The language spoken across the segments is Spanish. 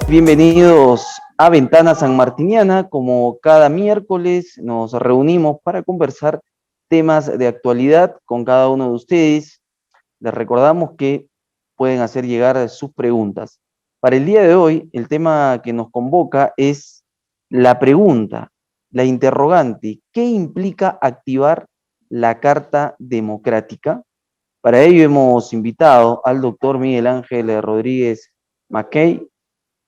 Bienvenidos a Ventana Sanmartiniana. Como cada miércoles nos reunimos para conversar temas de actualidad con cada uno de ustedes. Les recordamos que pueden hacer llegar sus preguntas. Para el día de hoy, el tema que nos convoca es la pregunta, la interrogante: ¿qué implica activar la Carta Democrática? Para ello hemos invitado al doctor Miguel Ángel Rodríguez Mackay,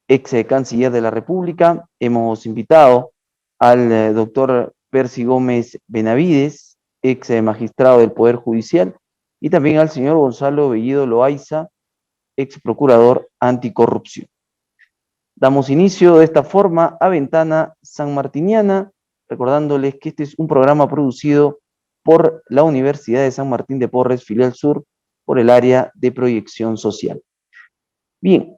ex canciller de la República. Hemos invitado al doctor Percy Gómez Benavides, ex magistrado del Poder Judicial, y también al señor Gonzalo Bellido Loaiza, ex procurador anticorrupción. Damos inicio de esta forma a Ventana Sanmartiniana, recordándoles que este es un programa producido por la Universidad de San Martín de Porres, filial sur, por el área de proyección social. Bien,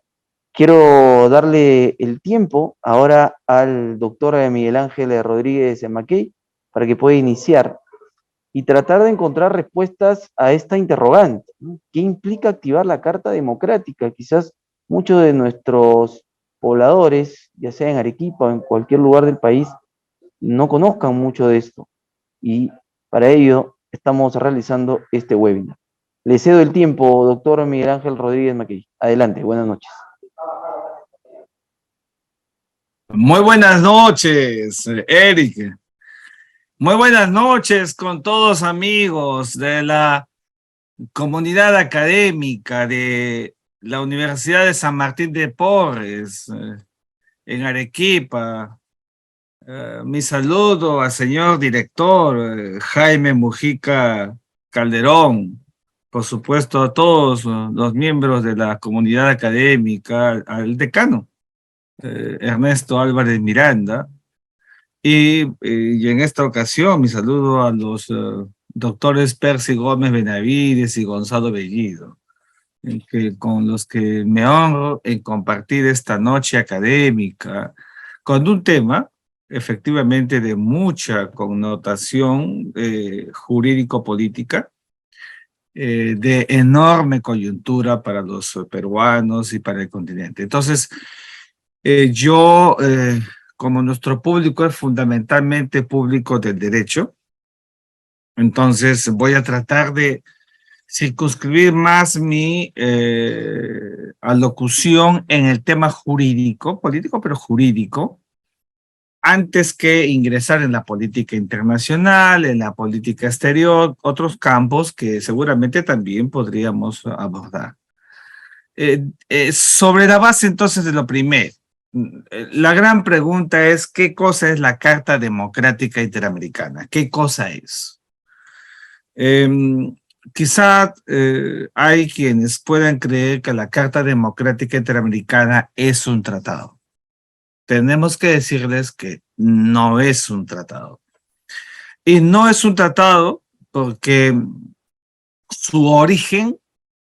quiero darle el tiempo ahora al doctor Miguel Ángel Rodríguez Mackay para que pueda iniciar y tratar de encontrar respuestas a esta interrogante, ¿no? ¿Qué implica activar la Carta Democrática? Quizás muchos de nuestros pobladores, ya sea en Arequipa o en cualquier lugar del país, no conozcan mucho de esto, y para ello estamos realizando este webinar. Le cedo el tiempo, doctor Miguel Ángel Rodríguez Mackay. Adelante, buenas noches. Muy buenas noches, Eric. Muy buenas noches con todos amigos de la comunidad académica de la Universidad de San Martín de Porres, en Arequipa. Mi saludo al señor director Jaime Mujica Calderón, por supuesto a todos los miembros de la comunidad académica, al decano Ernesto Álvarez Miranda, y en esta ocasión mi saludo a los doctores Percy Gómez Benavides y Gonzalo Bellido, con los que me honro en compartir esta noche académica con un tema efectivamente de mucha connotación jurídico-política, de enorme coyuntura para los peruanos y para el continente. Entonces, como nuestro público es fundamentalmente público del derecho, entonces voy a tratar de circunscribir más mi alocución en el tema jurídico, político pero jurídico, antes que ingresar en la política internacional, en la política exterior, otros campos que seguramente también podríamos abordar. Sobre la base entonces de lo primero, la gran pregunta es: ¿qué cosa es la Carta Democrática Interamericana? ¿Qué cosa es? Quizá hay quienes puedan creer que la Carta Democrática Interamericana es un tratado. Tenemos que decirles que no es un tratado. Y no es un tratado porque su origen,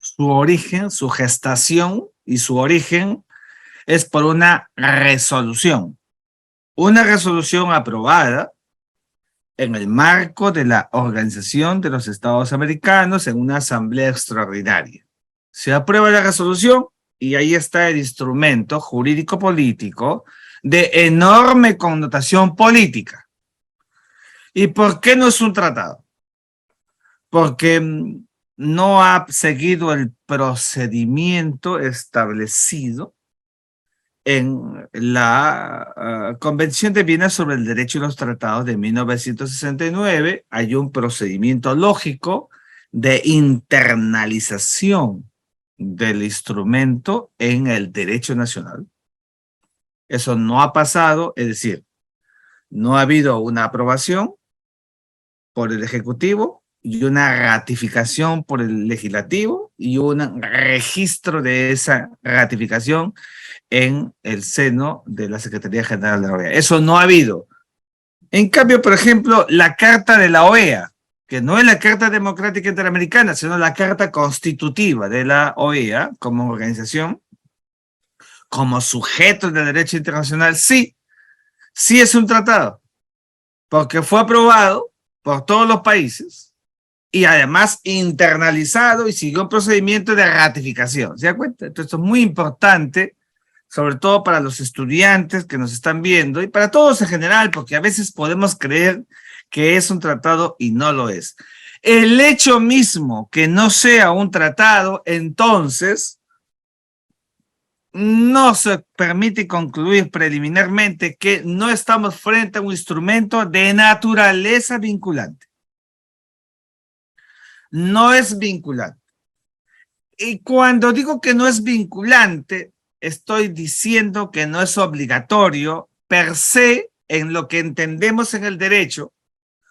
su gestación y su origen es por una resolución aprobada en el marco de la Organización de los Estados Americanos en una asamblea extraordinaria. Se aprueba la resolución y ahí está el instrumento jurídico-político de enorme connotación política. ¿Y por qué no es un tratado? Porque no ha seguido el procedimiento establecido en la Convención de Viena sobre el Derecho y los Tratados de 1969. Hay un procedimiento lógico de internalización del instrumento en el derecho nacional. Eso no ha pasado, es decir, no ha habido una aprobación por el Ejecutivo y una ratificación por el Legislativo y un registro de esa ratificación en el seno de la Secretaría General de la OEA. Eso no ha habido. En cambio, por ejemplo, la Carta de la OEA, que no es la Carta Democrática Interamericana, sino la Carta Constitutiva de la OEA como organización, como sujeto del derecho internacional, sí es un tratado, porque fue aprobado por todos los países y además internalizado y siguió un procedimiento de ratificación. ¿Se da cuenta? Entonces, esto es muy importante sobre todo para los estudiantes que nos están viendo y para todos en general, porque a veces podemos creer que es un tratado y no lo es. El hecho mismo que no sea un tratado, entonces, no se permite concluir preliminarmente que no estamos frente a un instrumento de naturaleza vinculante. No es vinculante. Y cuando digo que no es vinculante, estoy diciendo que no es obligatorio per se en lo que entendemos en el derecho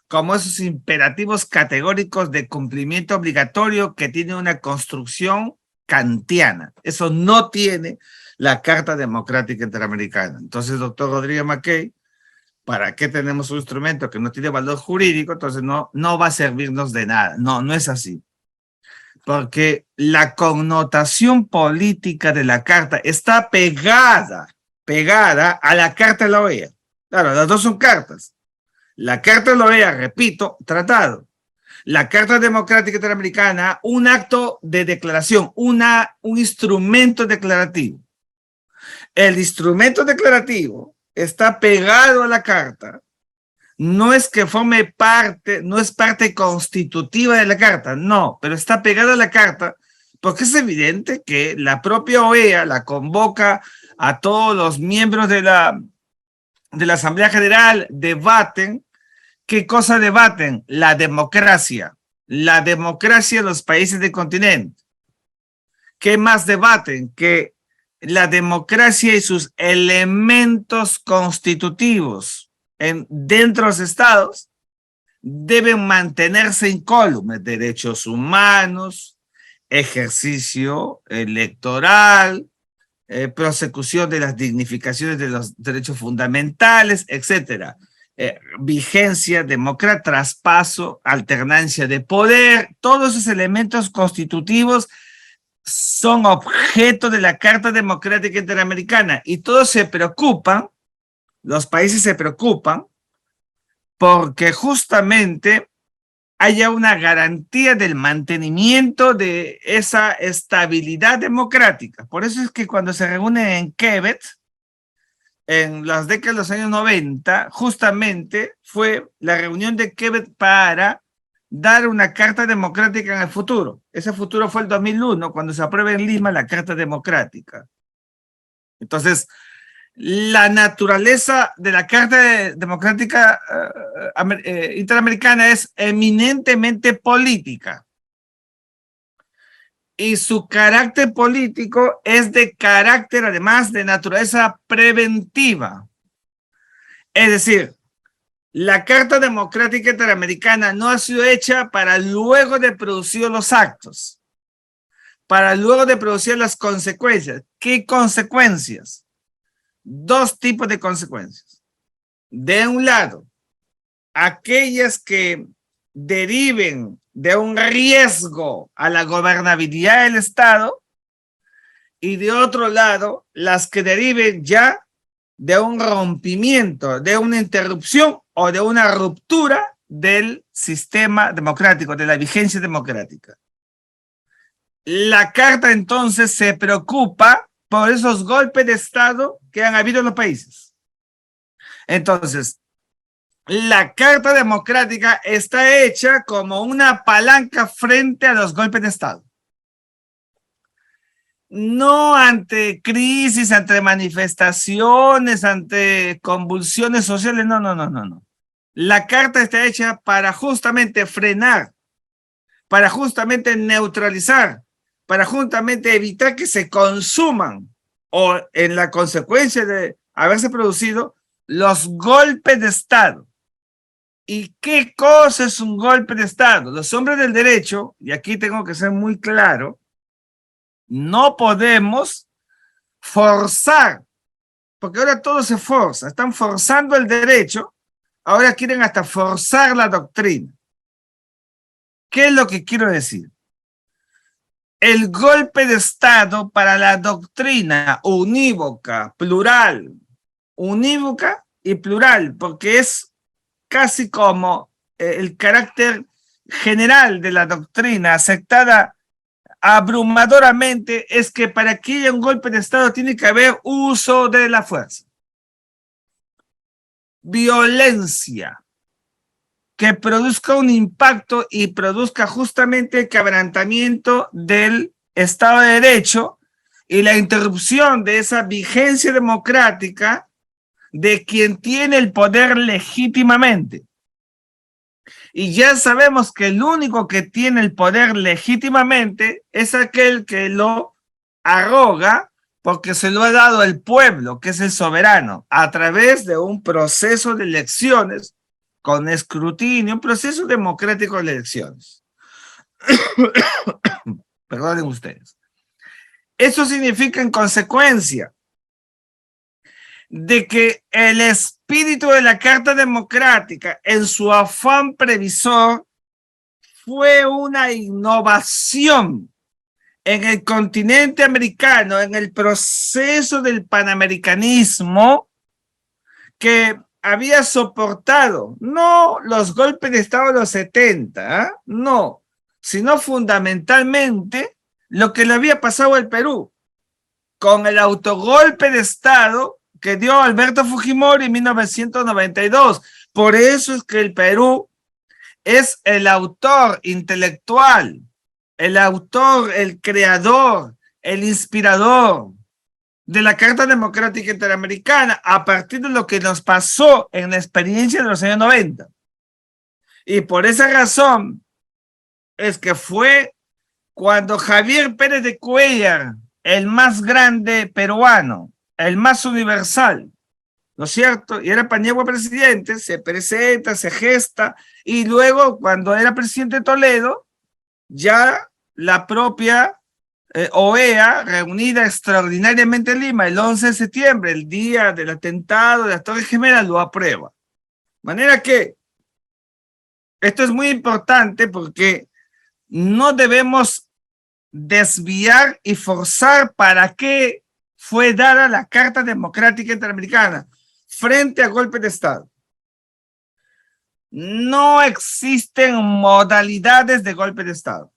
como esos imperativos categóricos de cumplimiento obligatorio que tiene una construcción kantiana. Eso no tiene la Carta Democrática Interamericana. Entonces, doctor Rodríguez Mackey, ¿para qué tenemos un instrumento que no tiene valor jurídico? Entonces no va a servirnos de nada. No, no es así. Porque la connotación política de la Carta está pegada a la Carta de la OEA. Claro, las dos son cartas. La Carta de la OEA, repito, tratado. La Carta Democrática Interamericana, un acto de declaración, un instrumento declarativo. El instrumento declarativo está pegado a la Carta. No es que forme parte, no es parte constitutiva de la Carta, no, pero está pegado a la Carta porque es evidente que la propia OEA la convoca a todos los miembros de la Asamblea General, debaten. ¿Qué cosa debaten? La democracia de los países del continente. ¿Qué más debaten? Que la democracia y sus elementos constitutivos dentro de los estados deben mantenerse incólumes: derechos humanos, ejercicio electoral, prosecución de las dignificaciones de los derechos fundamentales, etcétera. Vigencia democrática, traspaso, alternancia de poder, todos esos elementos constitutivos son objeto de la Carta Democrática Interamericana y todos se preocupan, los países se preocupan porque justamente haya una garantía del mantenimiento de esa estabilidad democrática. Por eso es que cuando se reúnen en Quebec, en las décadas de los años 90, justamente fue la reunión de Quebec para dar una carta democrática en el futuro. Ese futuro fue el 2001, cuando se aprueba en Lima la Carta Democrática. Entonces, la naturaleza de la Carta Democrática Interamericana es eminentemente política. Y su carácter político es de carácter, además, de naturaleza preventiva. Es decir, la Carta Democrática Interamericana no ha sido hecha para luego de producir los actos, para luego de producir las consecuencias. ¿Qué consecuencias? Dos tipos de consecuencias. De un lado, aquellas que deriven de un riesgo a la gobernabilidad del Estado, y de otro lado, las que deriven ya de un rompimiento, de una interrupción o de una ruptura del sistema democrático, de la vigencia democrática. La Carta entonces se preocupa por esos golpes de Estado que han habido en los países. Entonces, la Carta Democrática está hecha como una palanca frente a los golpes de Estado. No ante crisis, ante manifestaciones, ante convulsiones sociales, no. La Carta está hecha para justamente frenar, para justamente neutralizar, para justamente evitar que se consuman o en la consecuencia de haberse producido los golpes de Estado. ¿Y qué cosa es un golpe de Estado? Los hombres del derecho, y aquí tengo que ser muy claro, no podemos forzar, porque ahora todo se forza, están forzando el derecho, ahora quieren hasta forzar la doctrina. ¿Qué es lo que quiero decir? El golpe de Estado para la doctrina unívoca, plural, unívoca y plural, porque es casi como el carácter general de la doctrina aceptada abrumadoramente es que para que haya un golpe de Estado tiene que haber uso de la fuerza, violencia, que produzca un impacto y produzca justamente el quebrantamiento del Estado de Derecho y la interrupción de esa vigencia democrática de quien tiene el poder legítimamente. Y ya sabemos que el único que tiene el poder legítimamente es aquel que lo arroga porque se lo ha dado el pueblo, que es el soberano, a través de un proceso de elecciones con escrutinio, un proceso democrático de elecciones. Perdonen ustedes. Eso significa en consecuencia de que el espíritu de la Carta Democrática en su afán previsor fue una innovación en el continente americano, en el proceso del panamericanismo que había soportado no los golpes de Estado de los 70, no, sino fundamentalmente lo que le había pasado al Perú con el autogolpe de Estado que dio Alberto Fujimori en 1992. Por eso es que el Perú es el autor intelectual, el autor, el creador, el inspirador de la Carta Democrática Interamericana a partir de lo que nos pasó en la experiencia de los años 90. Y por esa razón es que fue cuando Javier Pérez de Cuéllar, el más grande peruano, el más universal, ¿no es cierto? Y era Paniagua presidente, se presenta, se gesta, y luego cuando era presidente Toledo, ya la propia OEA, reunida extraordinariamente en Lima el 11 de septiembre, el día del atentado de las Torres Gemelas, lo aprueba. De manera que esto es muy importante porque no debemos desviar y forzar para qué fue dada la Carta Democrática Interamericana frente a golpes de Estado. No existen modalidades de golpe de Estado.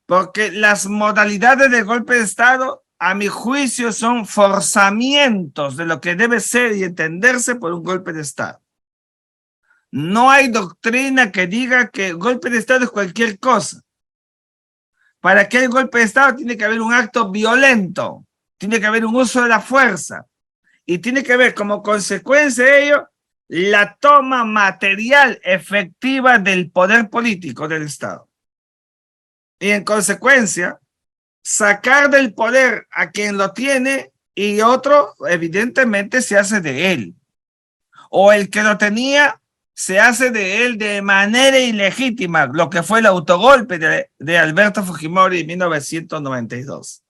Porque las modalidades de golpe de Estado, a mi juicio, son forzamientos de lo que debe ser y entenderse por un golpe de Estado. No hay doctrina que diga que golpe de Estado es cualquier cosa. Para que haya golpe de Estado tiene que haber un acto violento, tiene que haber un uso de la fuerza y tiene que haber como consecuencia de ello la toma material efectiva del poder político del Estado. Y en consecuencia, sacar del poder a quien lo tiene y otro, evidentemente, se hace de él. O el que lo tenía, se hace de él de manera ilegítima, lo que fue el autogolpe de Alberto Fujimori en 1992.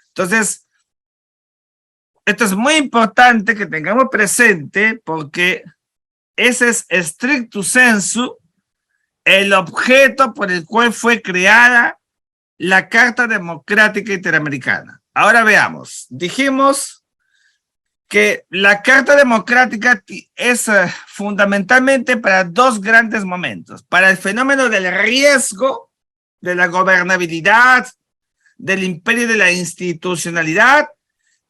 Entonces, esto es muy importante que tengamos presente porque ese es stricto sensu el objeto por el cual fue creada la Carta Democrática Interamericana. Ahora veamos, dijimos que la Carta Democrática es fundamentalmente para dos grandes momentos, para el fenómeno del riesgo, de la gobernabilidad, del imperio de la institucionalidad,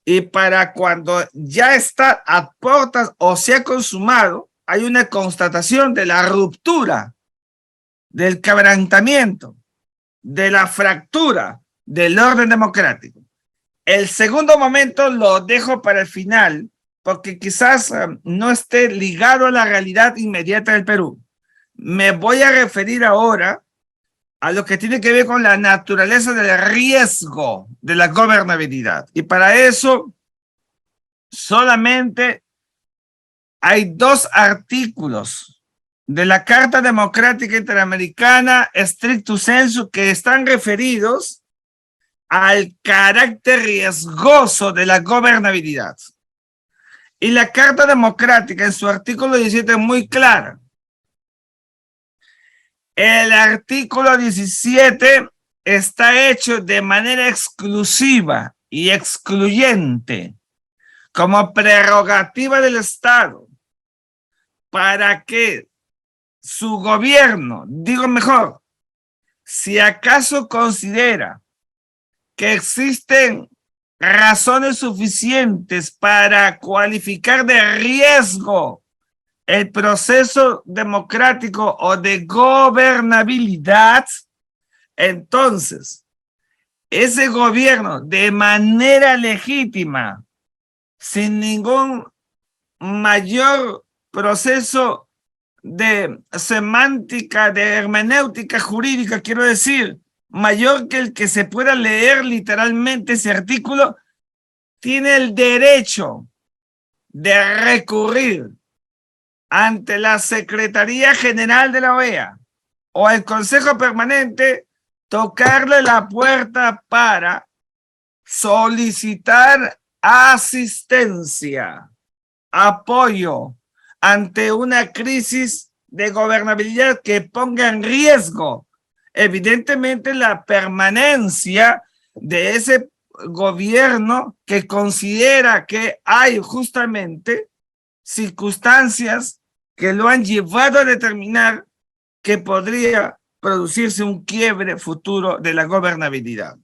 y para cuando ya está a puertas o se ha consumado, hay una constatación de la ruptura, del quebrantamiento, de la fractura del orden democrático. El segundo momento lo dejo para el final, porque quizás no esté ligado a la realidad inmediata del Perú. Me voy a referir ahora a lo que tiene que ver con la naturaleza del riesgo de la gobernabilidad. Y para eso solamente hay dos artículos de la Carta Democrática Interamericana stricto sensu que están referidos al carácter riesgoso de la gobernabilidad. Y la Carta Democrática en su artículo 17 es muy clara. El artículo 17 está hecho de manera exclusiva y excluyente como prerrogativa del Estado para que su gobierno, digo mejor, si acaso considera que existen razones suficientes para cualificar de riesgo el proceso democrático o de gobernabilidad, entonces ese gobierno de manera legítima, sin ningún mayor proceso de semántica, de hermenéutica jurídica, quiero decir, mayor que el que se pueda leer literalmente ese artículo, tiene el derecho de recurrir ante la Secretaría General de la OEA o el Consejo Permanente, tocarle la puerta para solicitar asistencia, apoyo ante una crisis de gobernabilidad que ponga en riesgo evidentemente la permanencia de ese gobierno que considera que hay justamente circunstancias que lo han llevado a determinar que podría producirse un quiebre futuro de la gobernabilidad.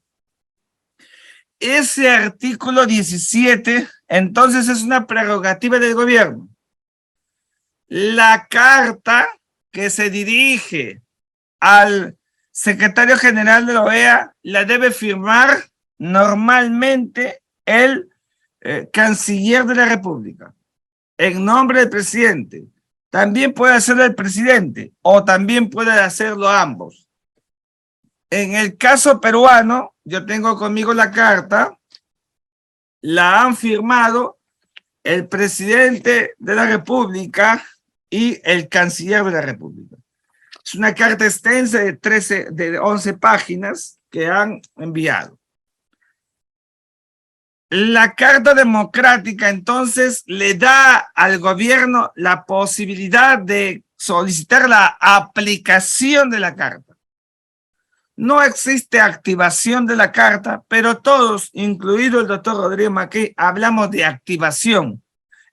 Ese artículo 17, entonces, es una prerrogativa del gobierno. La carta que se dirige al secretario general de la OEA la debe firmar normalmente el canciller de la República, en nombre del presidente. También puede hacerlo el presidente o también puede hacerlo ambos. En el caso peruano, yo tengo conmigo la carta, la han firmado el presidente de la República y el canciller de la República. Es una carta extensa de 11 páginas que han enviado. La Carta Democrática entonces le da al gobierno la posibilidad de solicitar la aplicación de la carta. No existe activación de la carta, pero todos, incluido el doctor Rodrigo Mackey, hablamos de activación.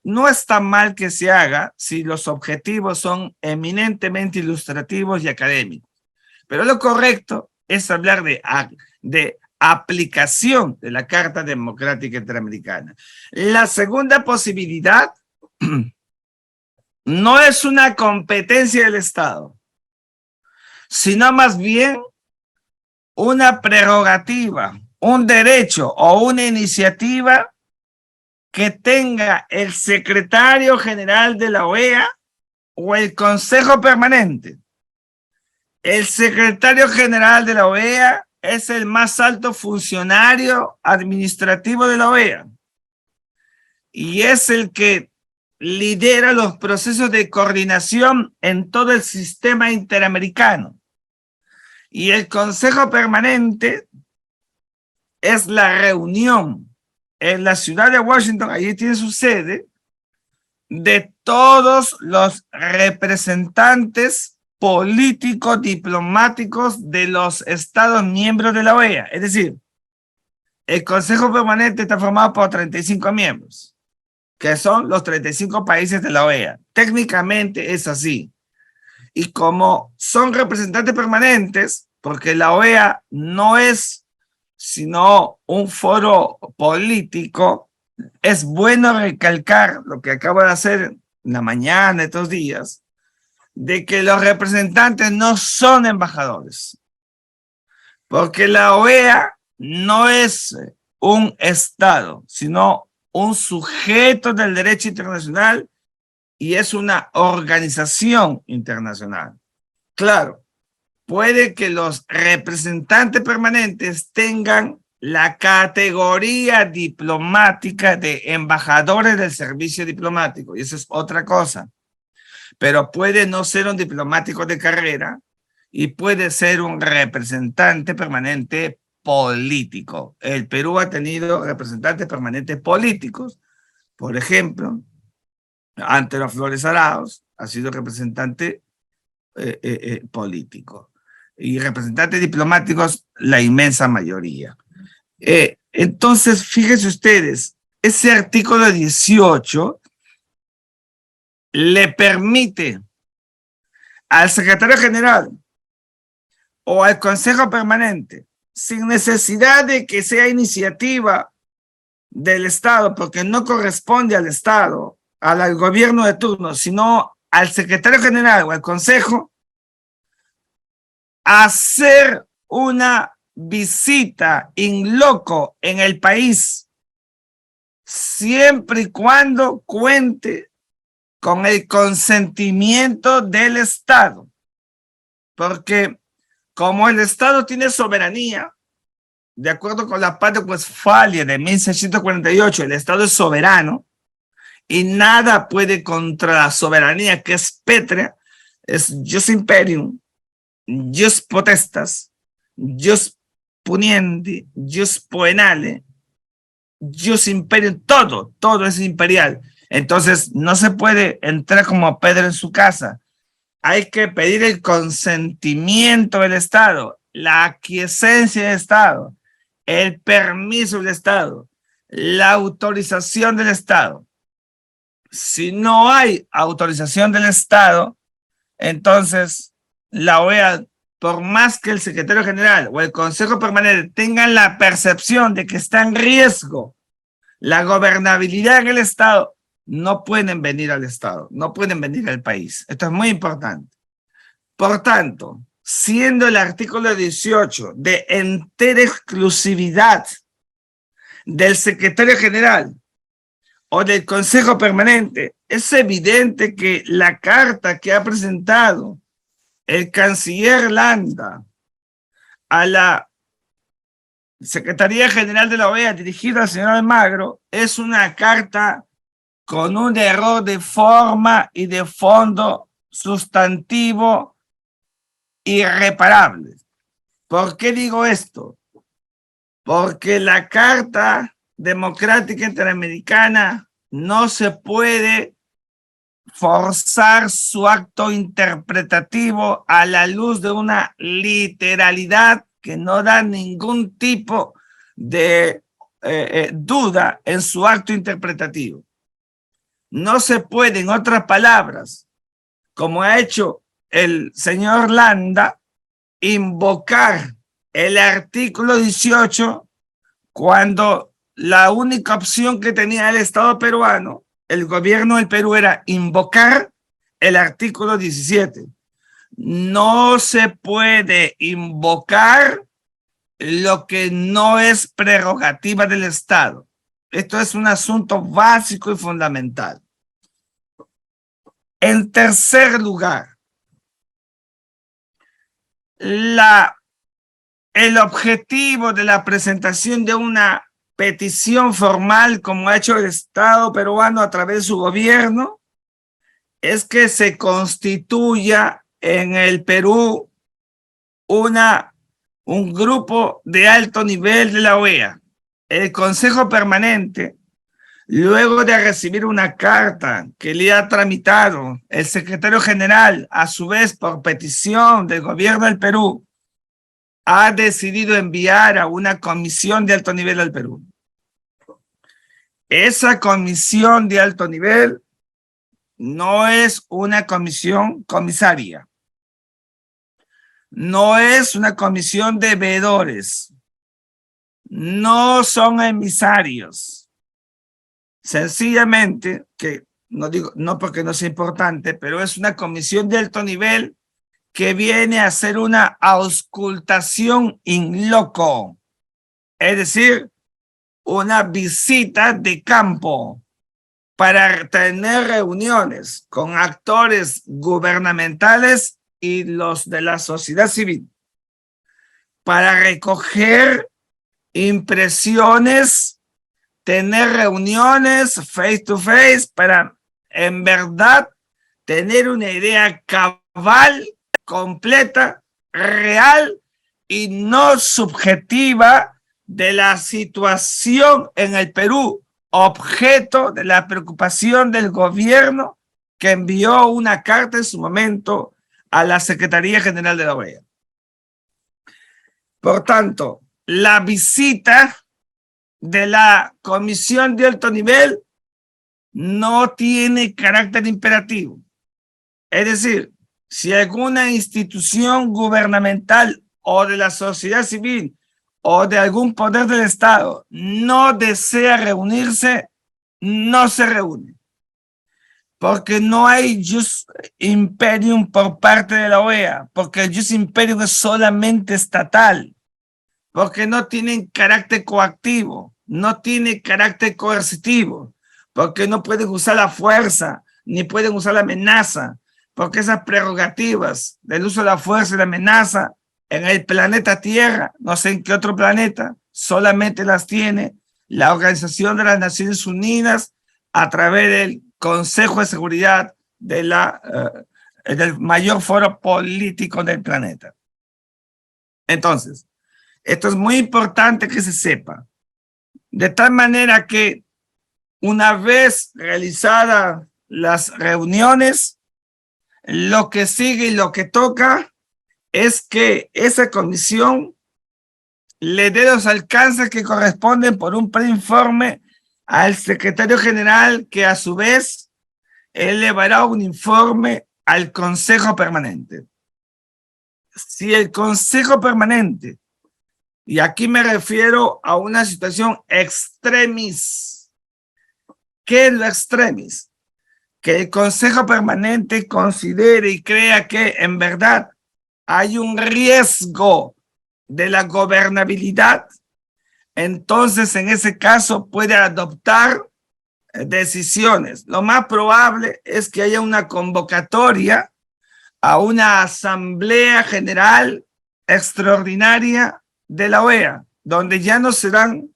No está mal que se haga si los objetivos son eminentemente ilustrativos y académicos, pero lo correcto es hablar de aplicación de la Carta Democrática Interamericana. La segunda posibilidad no es una competencia del Estado, sino más bien una prerrogativa, un derecho o una iniciativa que tenga el secretario general de la OEA o el Consejo Permanente. El secretario general de la OEA es el más alto funcionario administrativo de la OEA y es el que lidera los procesos de coordinación en todo el sistema interamericano. Y el Consejo Permanente es la reunión en la ciudad de Washington, allí tiene su sede, de todos los representantes políticos, diplomáticos de los estados miembros de la OEA. Es decir, el Consejo Permanente está formado por 35 miembros, que son los 35 países de la OEA. Técnicamente es así. Y como son representantes permanentes, porque la OEA no es sino un foro político, es bueno recalcar lo que acabo de hacer en la mañana, estos días, de que los representantes no son embajadores, porque la OEA no es un Estado, sino un sujeto del derecho internacional y es una organización internacional. Claro, puede que los representantes permanentes tengan la categoría diplomática de embajadores del servicio diplomático, y eso es otra cosa. Pero puede no ser un diplomático de carrera y puede ser un representante permanente político. El Perú ha tenido representantes permanentes políticos. Por ejemplo, Antero Flores Arauz ha sido representante político. Y representantes diplomáticos, la inmensa mayoría. Entonces, fíjense ustedes, ese artículo 18 le permite al secretario general o al Consejo Permanente, sin necesidad de que sea iniciativa del Estado, porque no corresponde al Estado, al gobierno de turno, sino al secretario general o al Consejo, hacer una visita in loco en el país, siempre y cuando cuente con el consentimiento del Estado. Porque como el Estado tiene soberanía, de acuerdo con la Paz de Westfalia de 1648, el Estado es soberano y nada puede contra la soberanía que es pétrea, es jus imperium, jus potestas, jus puniendi, jus poenale, jus imperium, todo es imperial. Entonces no se puede entrar como Pedro en su casa. Hay que pedir el consentimiento del Estado, la aquiescencia del Estado, el permiso del Estado, la autorización del Estado. Si no hay autorización del Estado, entonces la OEA, por más que el secretario general o el Consejo Permanente tengan la percepción de que está en riesgo la gobernabilidad en el Estado, no pueden venir al Estado, no pueden venir al país. Esto es muy importante. Por tanto, siendo el artículo 18 de entera exclusividad del secretario general o del Consejo Permanente, es evidente que la carta que ha presentado el canciller Landa a la Secretaría General de la OEA dirigida al señor Almagro es una carta con un error de forma y de fondo sustantivo irreparable. ¿Por qué digo esto? Porque la Carta Democrática Interamericana no se puede forzar su acto interpretativo a la luz de una literalidad que no da ningún tipo de duda en su acto interpretativo. No se puede, en otras palabras, como ha hecho el señor Landa, invocar el artículo 18 cuando la única opción que tenía el Estado peruano, el gobierno del Perú, era invocar el artículo 17. No se puede invocar lo que no es prerrogativa del Estado. Esto es un asunto básico y fundamental. En tercer lugar, el objetivo de la presentación de una petición formal, como ha hecho el Estado peruano a través de su gobierno, es que se constituya en el Perú un grupo de alto nivel de la OEA. El Consejo Permanente, luego de recibir una carta que le ha tramitado el secretario general, a su vez por petición del gobierno del Perú, ha decidido enviar a una comisión de alto nivel al Perú. Esa comisión de alto nivel no es una comisión comisaria, no es una comisión de veedores, no son emisarios. Sencillamente, que no digo, no porque no sea importante, pero es una comisión de alto nivel que viene a hacer una auscultación in loco, es decir, una visita de campo para tener reuniones con actores gubernamentales y los de la sociedad civil, para recoger impresiones, tener reuniones face to face, para en verdad tener una idea cabal, completa, real y no subjetiva de la situación en el Perú, objeto de la preocupación del gobierno que envió una carta en su momento a la Secretaría General de la OEA. Por tanto, la visita de la comisión de alto nivel no tiene carácter imperativo. Es decir, si alguna institución gubernamental o de la sociedad civil o de algún poder del Estado no desea reunirse, no se reúne. Porque no hay jus imperium por parte de la OEA, porque el jus imperium es solamente estatal, porque no tienen carácter coactivo, no tiene carácter coercitivo, porque no pueden usar la fuerza, ni pueden usar la amenaza, porque esas prerrogativas del uso de la fuerza y la amenaza en el planeta Tierra, no sé en qué otro planeta, solamente las tiene la Organización de las Naciones Unidas a través del Consejo de Seguridad del mayor foro político del planeta. Entonces, esto es muy importante que se sepa, de tal manera que una vez realizadas las reuniones, lo que sigue y lo que toca es que esa comisión le dé los alcances que corresponden por un preinforme al secretario general, que a su vez elevará un informe al Consejo Permanente. Si el Consejo Permanente, y aquí me refiero a una situación extremis, ¿qué es lo extremis? Que el Consejo Permanente considere y crea que en verdad hay un riesgo de la gobernabilidad, entonces en ese caso puede adoptar decisiones. Lo más probable es que haya una convocatoria a una asamblea general extraordinaria de la OEA, donde ya no serán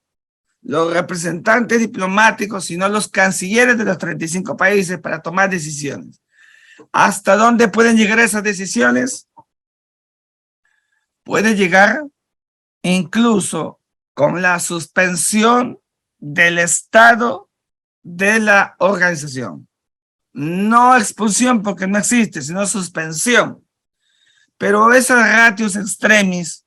los representantes diplomáticos, sino los cancilleres de los 35 países para tomar decisiones. ¿Hasta dónde pueden llegar esas decisiones? Puede llegar incluso con la suspensión del estado de la organización. No expulsión porque no existe, sino suspensión. Pero esos ratios extremis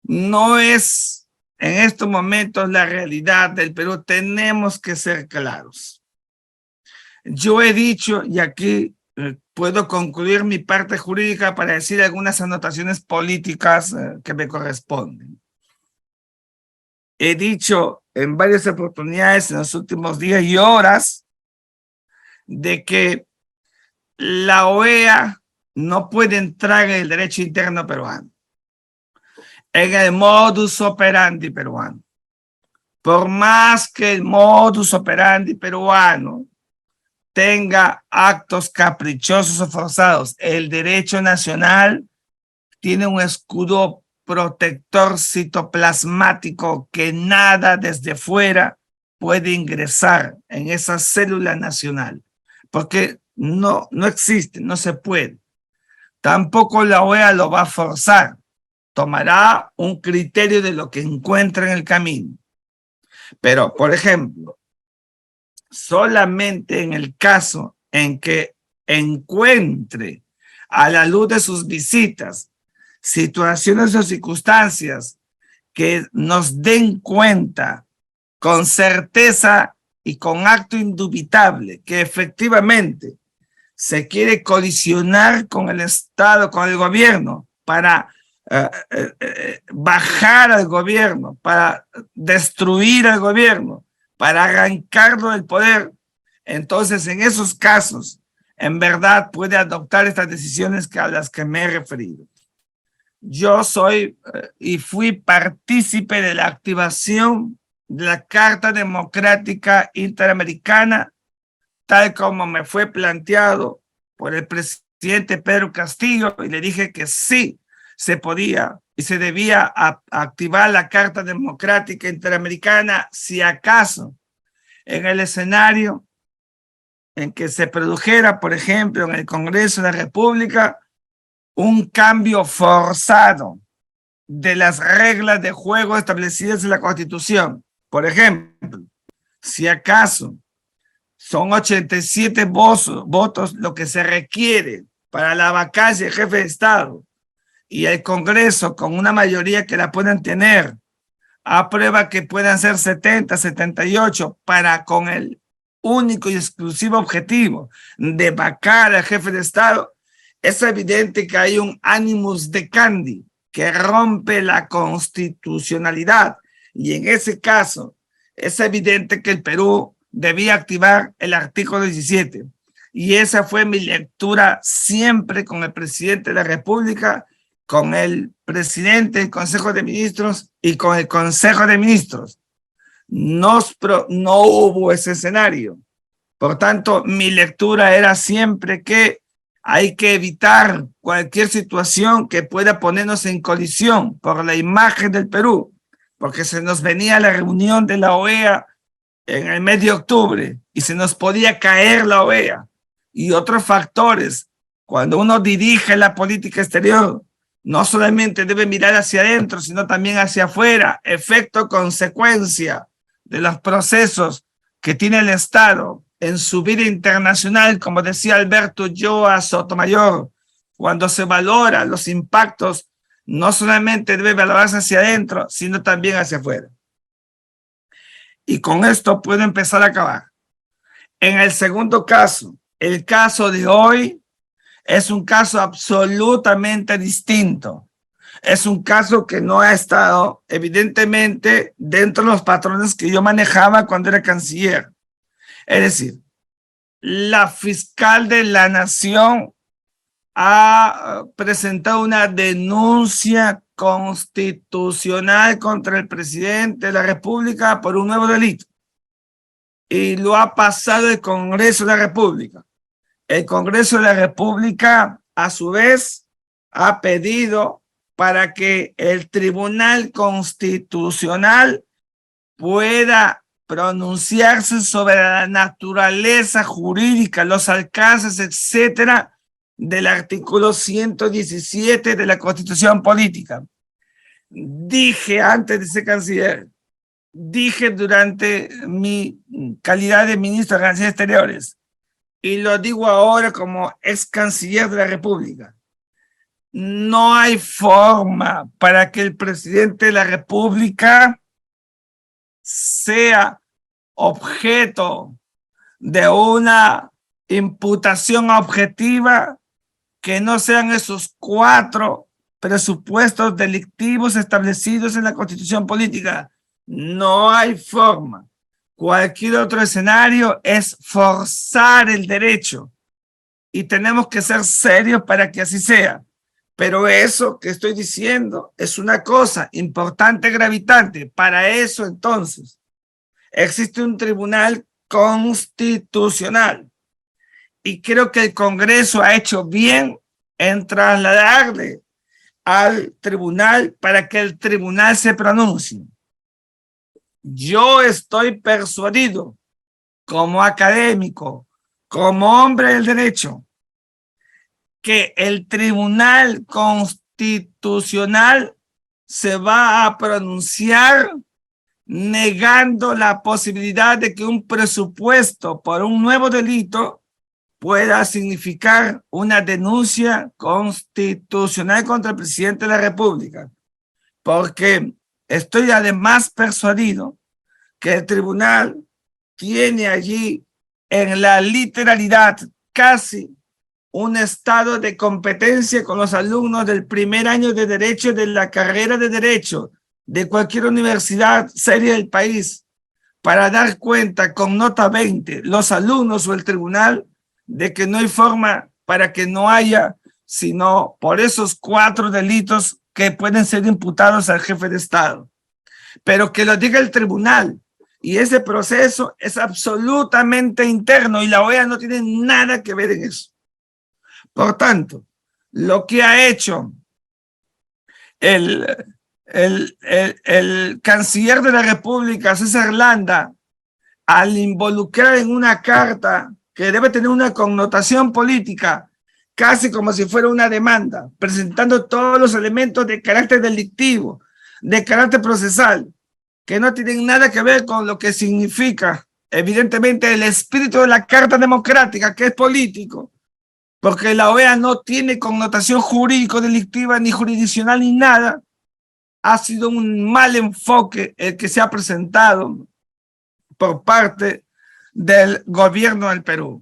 no es en estos momentos la realidad del Perú. Tenemos que ser claros. Yo he dicho, y aquí puedo concluir mi parte jurídica para decir algunas anotaciones políticas que me corresponden. He dicho en varias oportunidades en los últimos días y horas de que la OEA no puede entrar en el derecho interno peruano, en el modus operandi peruano. Por más que el modus operandi peruano tenga actos caprichosos o forzados, el derecho nacional tiene un escudo protector citoplasmático que nada desde fuera puede ingresar en esa célula nacional, porque no existe, no se puede. Tampoco la OEA lo va a forzar, tomará un criterio de lo que encuentra en el camino. Pero, por ejemplo, solamente en el caso en que encuentre a la luz de sus visitas situaciones o circunstancias que nos den cuenta con certeza y con acto indubitable que efectivamente se quiere colisionar con el Estado, con el gobierno, para bajar al gobierno, para destruir al gobierno, para arrancarlo del poder. Entonces, en esos casos, en verdad puede adoptar estas decisiones a las que me he referido. Yo soy y fui partícipe de la activación de la Carta Democrática Interamericana, tal como me fue planteado por el presidente Pedro Castillo, y le dije que sí se podía y se debía activar la Carta Democrática Interamericana si acaso en el escenario en que se produjera, por ejemplo, en el Congreso de la República, un cambio forzado de las reglas de juego establecidas en la Constitución. Por ejemplo, si acaso son 87 votos lo que se requiere para la vacancia de jefe de Estado, y el Congreso, con una mayoría que la puedan tener, aprueba que puedan ser 70, 78 para con el único y exclusivo objetivo de vacar al jefe de Estado, es evidente que hay un animus decandi, que rompe la constitucionalidad. Y en ese caso, es evidente que el Perú debía activar el artículo 17. Y esa fue mi lectura siempre con el presidente de la República, con el presidente del Consejo de Ministros y con el Consejo de Ministros. No hubo ese escenario. Por tanto, mi lectura era siempre que hay que evitar cualquier situación que pueda ponernos en colisión por la imagen del Perú, porque se nos venía la reunión de la OEA en el mes de octubre y se nos podía caer la OEA y otros factores. Cuando uno dirige la política exterior, no solamente debe mirar hacia adentro, sino también hacia afuera, efecto consecuencia de los procesos que tiene el Estado en su vida internacional, como decía Alberto Ulloa Sotomayor, cuando se valora los impactos, no solamente debe valorarse hacia adentro, sino también hacia afuera. Y con esto puedo empezar a acabar. En el segundo caso, el caso de hoy es un caso absolutamente distinto. Es un caso que no ha estado, evidentemente, dentro de los patrones que yo manejaba cuando era canciller. Es decir, la fiscal de la Nación ha presentado una denuncia constitucional contra el presidente de la República por un nuevo delito. Y lo ha pasado el Congreso de la República. El Congreso de la República, a su vez, ha pedido para que el Tribunal Constitucional pueda pronunciarse sobre la naturaleza jurídica, los alcances, etcétera, del artículo 117 de la Constitución Política. Dije antes de ser canciller, dije durante mi calidad de ministro de Relaciones Exteriores, y lo digo ahora como ex canciller de la República, no hay forma para que el presidente de la República sea objeto de una imputación objetiva que no sean esos 4 presupuestos delictivos establecidos en la Constitución Política. No hay forma. Cualquier otro escenario es forzar el derecho y tenemos que ser serios para que así sea. Pero eso que estoy diciendo es una cosa importante, gravitante. Para eso, entonces, existe un tribunal constitucional. Y creo que el Congreso ha hecho bien en trasladarle al tribunal para que el tribunal se pronuncie. Yo estoy persuadido, como académico, como hombre del derecho, que el Tribunal Constitucional se va a pronunciar negando la posibilidad de que un presupuesto por un nuevo delito pueda significar una denuncia constitucional contra el presidente de la República. Porque estoy además persuadido que el tribunal tiene allí en la literalidad casi un estado de competencia con los alumnos del primer año de Derecho, de la carrera de Derecho, de cualquier universidad seria del país, para dar cuenta con nota 20, los alumnos o el tribunal, de que no hay forma para que no haya, sino por esos 4 delitos que pueden ser imputados al jefe de Estado. Pero que lo diga el tribunal. Y ese proceso es absolutamente interno y la OEA no tiene nada que ver en eso. Por tanto, lo que ha hecho el canciller de la República, César Landa, al involucrar en una carta que debe tener una connotación política, casi como si fuera una demanda, presentando todos los elementos de carácter delictivo, de carácter procesal, que no tienen nada que ver con lo que significa, evidentemente, el espíritu de la Carta Democrática, que es político, porque la OEA no tiene connotación jurídico-delictiva, ni jurisdiccional, ni nada. Ha sido un mal enfoque el que se ha presentado por parte del gobierno del Perú.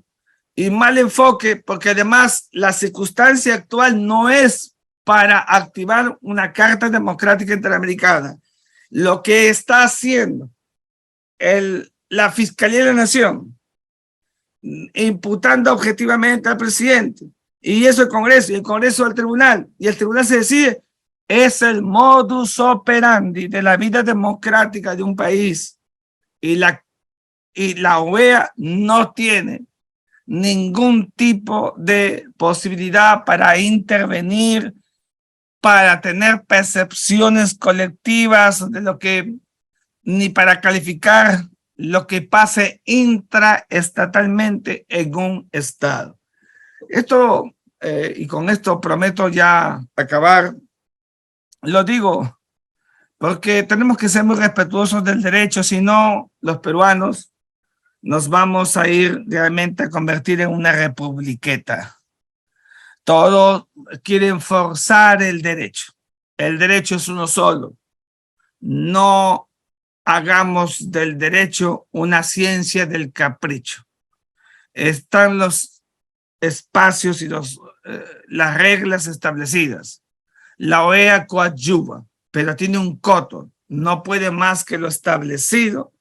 Y mal enfoque porque además la circunstancia actual no es para activar una Carta Democrática Interamericana. Lo que está haciendo la Fiscalía de la Nación, imputando objetivamente al presidente, y eso el Congreso, y el Congreso al Tribunal, y el Tribunal se decide, es el modus operandi de la vida democrática de un país. Y la OEA no tiene ningún tipo de posibilidad para intervenir, para tener percepciones colectivas de lo que, ni para calificar lo que pase intraestatalmente en un estado. Esto, y con esto prometo ya acabar, lo digo porque tenemos que ser muy respetuosos del derecho, si no, los peruanos nos vamos a ir realmente a convertir en una republiqueta. Todos quieren forzar el derecho. El derecho es uno solo. No hagamos del derecho una ciencia del capricho. Están los espacios y las reglas establecidas. La OEA coadyuva, pero tiene un coto. No puede más que lo establecido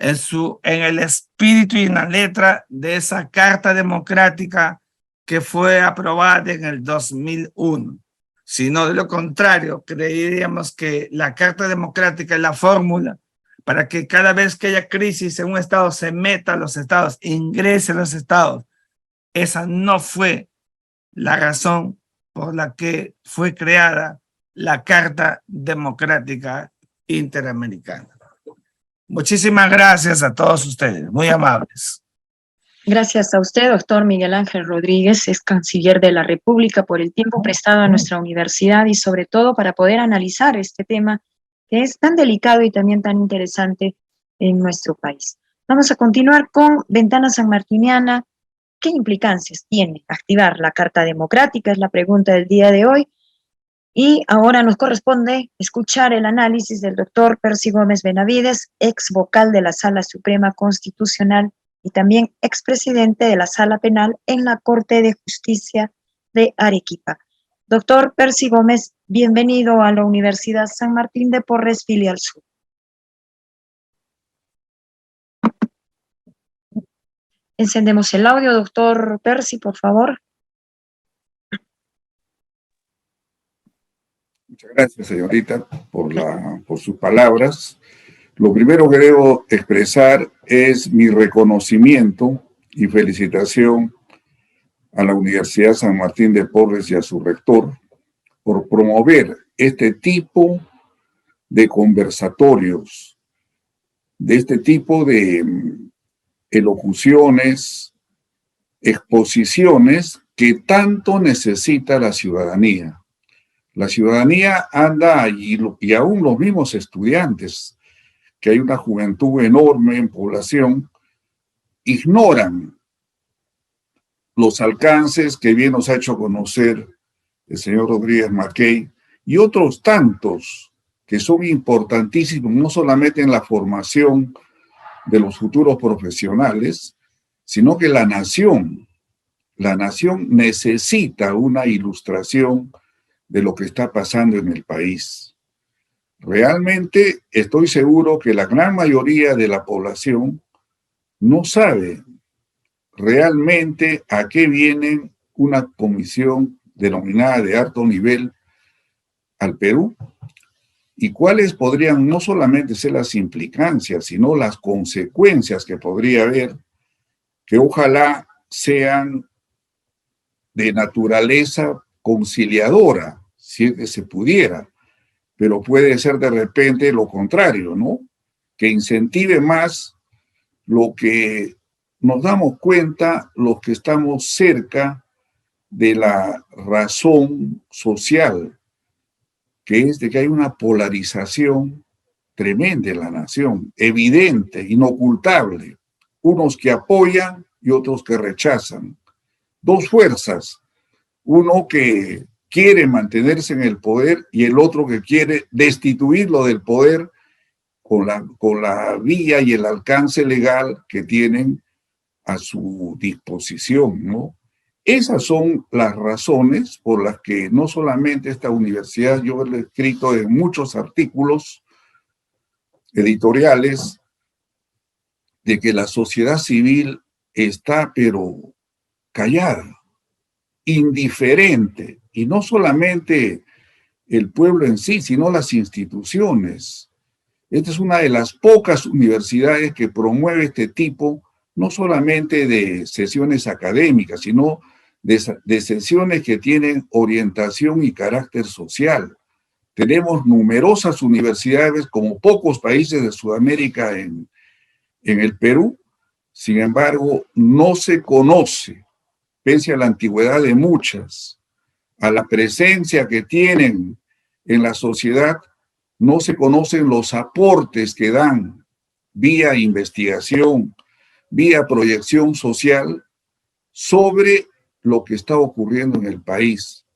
en el espíritu y en la letra de esa Carta Democrática que fue aprobada en el 2001. Sino de lo contrario, creeríamos que la Carta Democrática es la fórmula para que cada vez que haya crisis en un estado se meta a los estados, ingrese a los estados. Esa no fue la razón por la que fue creada la Carta Democrática Interamericana. Muchísimas gracias a todos ustedes, muy amables. Gracias a usted, doctor Miguel Ángel Rodríguez, ex canciller de la República, por el tiempo prestado a nuestra universidad y sobre todo para poder analizar este tema que es tan delicado y también tan interesante en nuestro país. Vamos a continuar con Ventana Sanmartiniana. ¿Qué implicancias tiene activar la Carta Democrática? Es la pregunta del día de hoy. Y ahora nos corresponde escuchar el análisis del doctor Percy Gómez Benavides, ex vocal de la Sala Suprema Constitucional y también expresidente de la Sala Penal en la Corte de Justicia de Arequipa. Doctor Percy Gómez, bienvenido a la Universidad San Martín de Porres, Filial Sur. Encendemos el audio, doctor Percy, por favor. Muchas gracias, señorita, por sus palabras. Lo primero que debo expresar es mi reconocimiento y felicitación a la Universidad San Martín de Porres y a su rector por promover este tipo de conversatorios, de este tipo de elocuciones, exposiciones que tanto necesita la ciudadanía. La ciudadanía anda allí, y aún los mismos estudiantes, que hay una juventud enorme en población, ignoran los alcances que bien nos ha hecho conocer el señor Rodríguez Mackey y otros tantos que son importantísimos, no solamente en la formación de los futuros profesionales, sino que la nación necesita una ilustración de lo que está pasando en el país. Realmente estoy seguro que la gran mayoría de la población no sabe realmente a qué viene una comisión denominada de alto nivel al Perú y cuáles podrían no solamente ser las implicancias, sino las consecuencias que podría haber, que ojalá sean de naturaleza conciliadora, si es que se pudiera, pero puede ser de repente lo contrario, ¿no? Que incentive más lo que nos damos cuenta los que estamos cerca de la razón social, que es de que hay una polarización tremenda en la nación, evidente, inocultable, unos que apoyan y otros que rechazan. Dos fuerzas, uno que quiere mantenerse en el poder y el otro que quiere destituirlo del poder con la vía y el alcance legal que tienen a su disposición, ¿no? Esas son las razones por las que no solamente esta universidad, yo lo he escrito en muchos artículos editoriales, de que la sociedad civil está pero callada, indiferente, y no solamente el pueblo en sí, sino las instituciones. Esta es una de las pocas universidades que promueve este tipo, no solamente de sesiones académicas, sino de sesiones que tienen orientación y carácter social. Tenemos numerosas universidades, como pocos países de Sudamérica en el Perú. Sin embargo, no se conoce, pese a la antigüedad de muchas, a la presencia que tienen en la sociedad, no se conocen los aportes que dan vía investigación, vía proyección social sobre lo que está ocurriendo en el país.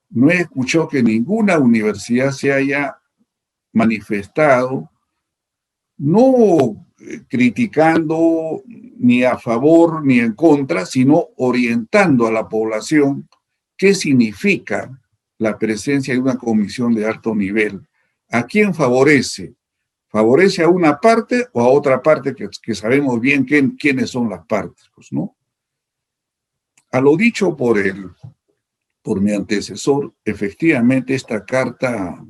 No he escuchado que ninguna universidad se haya manifestado, no criticando ni a favor ni en contra, sino orientando a la población qué significa la presencia de una comisión de alto nivel. ¿A quién favorece? ¿Favorece a una parte o a otra parte que sabemos bien quiénes son las partes? Pues no. A lo dicho por mi antecesor, efectivamente esta carta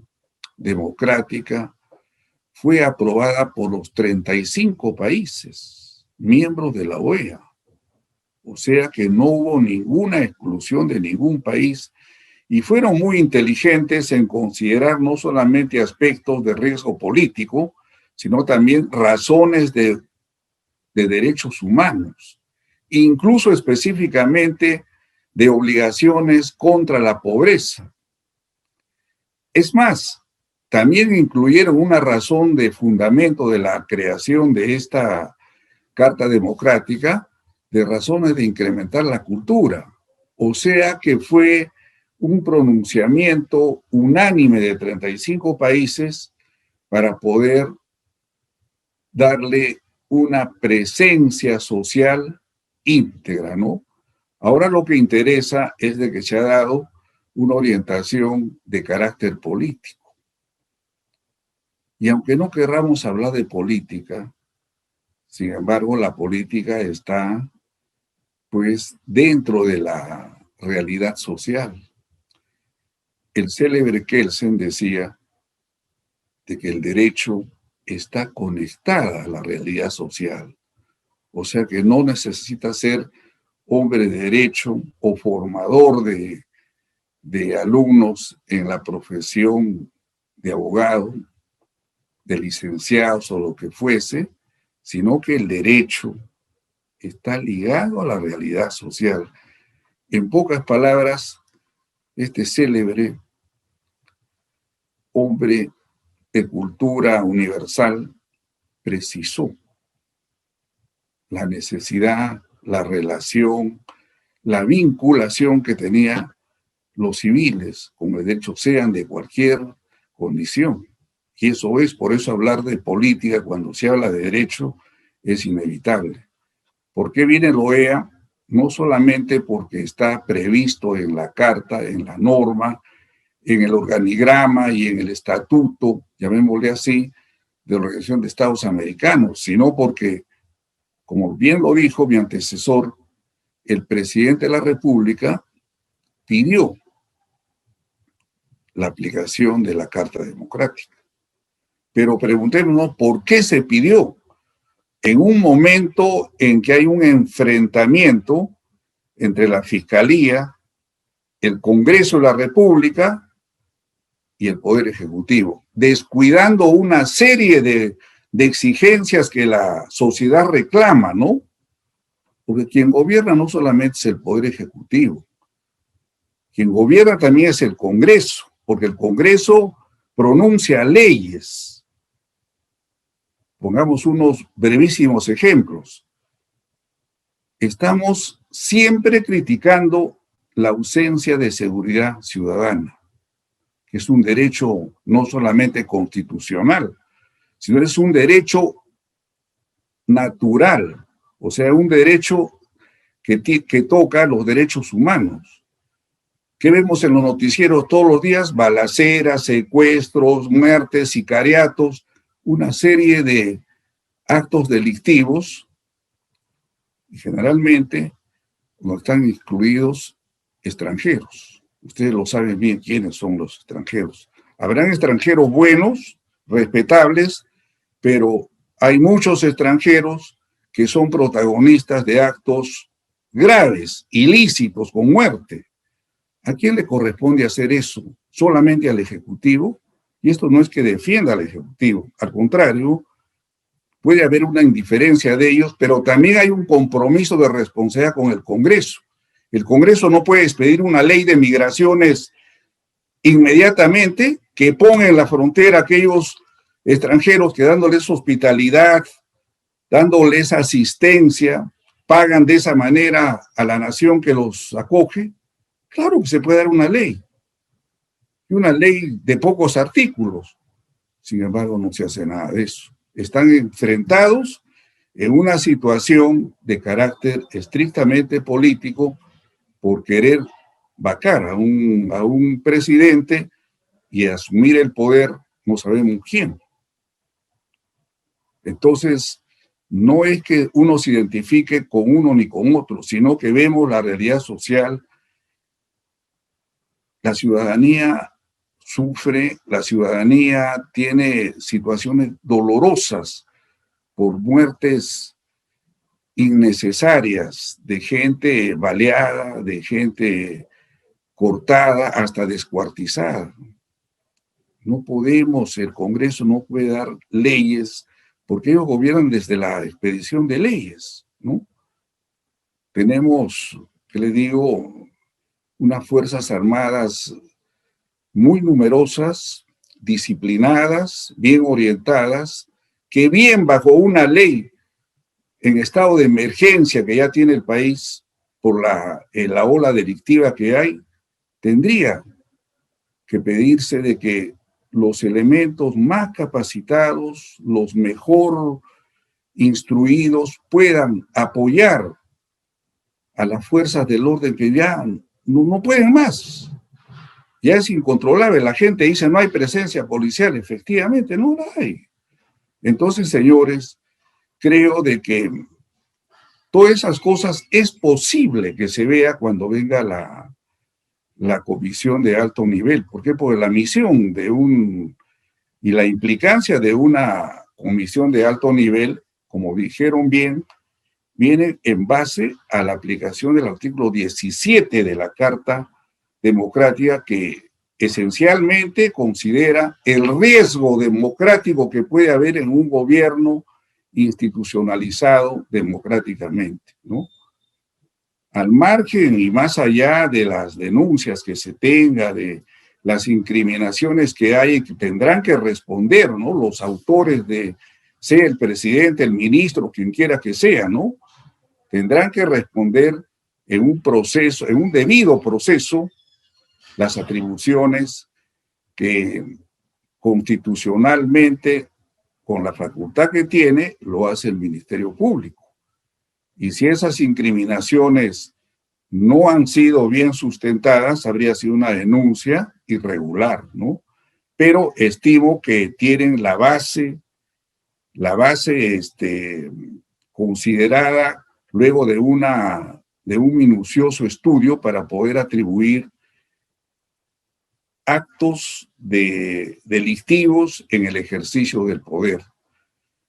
democrática fue aprobada por los 35 países miembros de la OEA. O sea que no hubo ninguna exclusión de ningún país y fueron muy inteligentes en considerar no solamente aspectos de riesgo político, sino también razones de derechos humanos, incluso específicamente de obligaciones contra la pobreza. Es más, también incluyeron una razón de fundamento de la creación de esta Carta Democrática, de razones de incrementar la cultura. O sea que fue un pronunciamiento unánime de 35 países para poder darle una presencia social íntegra, ¿no? Ahora lo que interesa es de que se ha dado una orientación de carácter político. Y aunque no querramos hablar de política, sin embargo, la política está, pues, dentro de la realidad social. El célebre Kelsen decía de que el derecho está conectada a la realidad social. O sea que no necesita ser hombre de derecho o formador de alumnos en la profesión de abogado, de licenciados o lo que fuese, sino que el derecho está ligado a la realidad social. En pocas palabras, este célebre hombre de cultura universal precisó la necesidad, la relación, la vinculación que tenía los civiles con el derecho, sean de cualquier condición. Y eso es, por eso hablar de política cuando se habla de derecho es inevitable. ¿Por qué viene la OEA? No solamente porque está previsto en la carta, en la norma, en el organigrama y en el estatuto, llamémosle así, de la Organización de Estados Americanos, sino porque, como bien lo dijo mi antecesor, el presidente de la República pidió la aplicación de la Carta Democrática. Pero preguntémonos, ¿por qué se pidió? En un momento en que hay un enfrentamiento entre la Fiscalía, el Congreso de la República y el Poder Ejecutivo, descuidando una serie de exigencias que la sociedad reclama, ¿no? Porque quien gobierna no solamente es el Poder Ejecutivo, quien gobierna también es el Congreso, porque el Congreso pronuncia leyes. Pongamos unos brevísimos ejemplos. Estamos siempre criticando la ausencia de seguridad ciudadana, que es un derecho no solamente constitucional, sino es un derecho natural, o sea, un derecho que toca los derechos humanos. ¿Qué vemos en los noticieros todos los días? Balaceras, secuestros, muertes, sicariatos, una serie de actos delictivos, y generalmente no están incluidos extranjeros. Ustedes lo saben bien quiénes son los extranjeros. Habrán extranjeros buenos, respetables, pero hay muchos extranjeros que son protagonistas de actos graves, ilícitos, con muerte. ¿A quién le corresponde hacer eso? ¿Solamente al Ejecutivo? Y esto no es que defienda al Ejecutivo, al contrario, puede haber una indiferencia de ellos, pero también hay un compromiso de responsabilidad con el Congreso. El Congreso no puede expedir una ley de migraciones inmediatamente que ponga en la frontera a aquellos extranjeros que dándoles hospitalidad, dándoles asistencia, pagan de esa manera a la nación que los acoge. Claro que se puede dar una ley, y una ley de pocos artículos. Sin embargo, no se hace nada de eso. Están enfrentados en una situación de carácter estrictamente político por querer vacar a un presidente y asumir el poder, no sabemos quién. Entonces, no es que uno se identifique con uno ni con otro, sino que vemos la realidad social. La ciudadanía sufre, la ciudadanía tiene situaciones dolorosas por muertes innecesarias de gente baleada, de gente cortada, hasta descuartizada. No podemos, el Congreso no puede dar leyes, porque ellos gobiernan desde la expedición de leyes, ¿no? Tenemos, ¿qué le digo?, unas Fuerzas Armadas muy numerosas, disciplinadas, bien orientadas, que bien bajo una ley en estado de emergencia que ya tiene el país por la ola delictiva que hay, tendría que pedirse de que los elementos más capacitados, los mejor instruidos, puedan apoyar a las fuerzas del orden que ya no pueden más. Ya es incontrolable. La gente dice no hay presencia policial. Efectivamente, no la hay. Entonces, señores, creo de que todas esas cosas es posible que se vea cuando venga la comisión de alto nivel. ¿Por qué? Porque la misión y la implicancia de una comisión de alto nivel, como dijeron bien, viene en base a la aplicación del artículo 17 de la Carta Democrática, que esencialmente considera el riesgo democrático que puede haber en un gobierno institucionalizado democráticamente, ¿no? Al margen y más allá de las denuncias que se tenga, de las incriminaciones que hay y que tendrán que responder, ¿no?, los autores de, sea el presidente, el ministro, quien quiera que sea, ¿no?, tendrán que responder en un proceso, en un debido proceso, las atribuciones que constitucionalmente, con la facultad que tiene, lo hace el Ministerio Público. Y si esas incriminaciones no han sido bien sustentadas, habría sido una denuncia irregular, ¿no? Pero estimo que tienen la base considerada luego de un minucioso estudio para poder atribuir actos delictivos en el ejercicio del poder.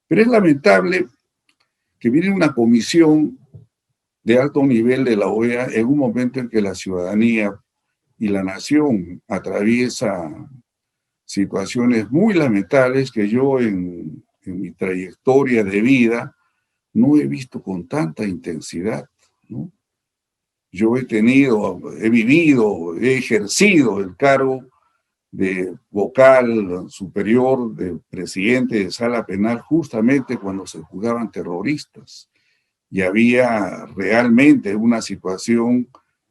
Pero es lamentable que viene una comisión de alto nivel de la OEA en un momento en que la ciudadanía y la nación atraviesa situaciones muy lamentables que yo en mi trayectoria de vida no he visto con tanta intensidad, ¿no? Yo he vivido, he ejercido el cargo de vocal superior de presidente de sala penal justamente cuando se juzgaban terroristas y había realmente una situación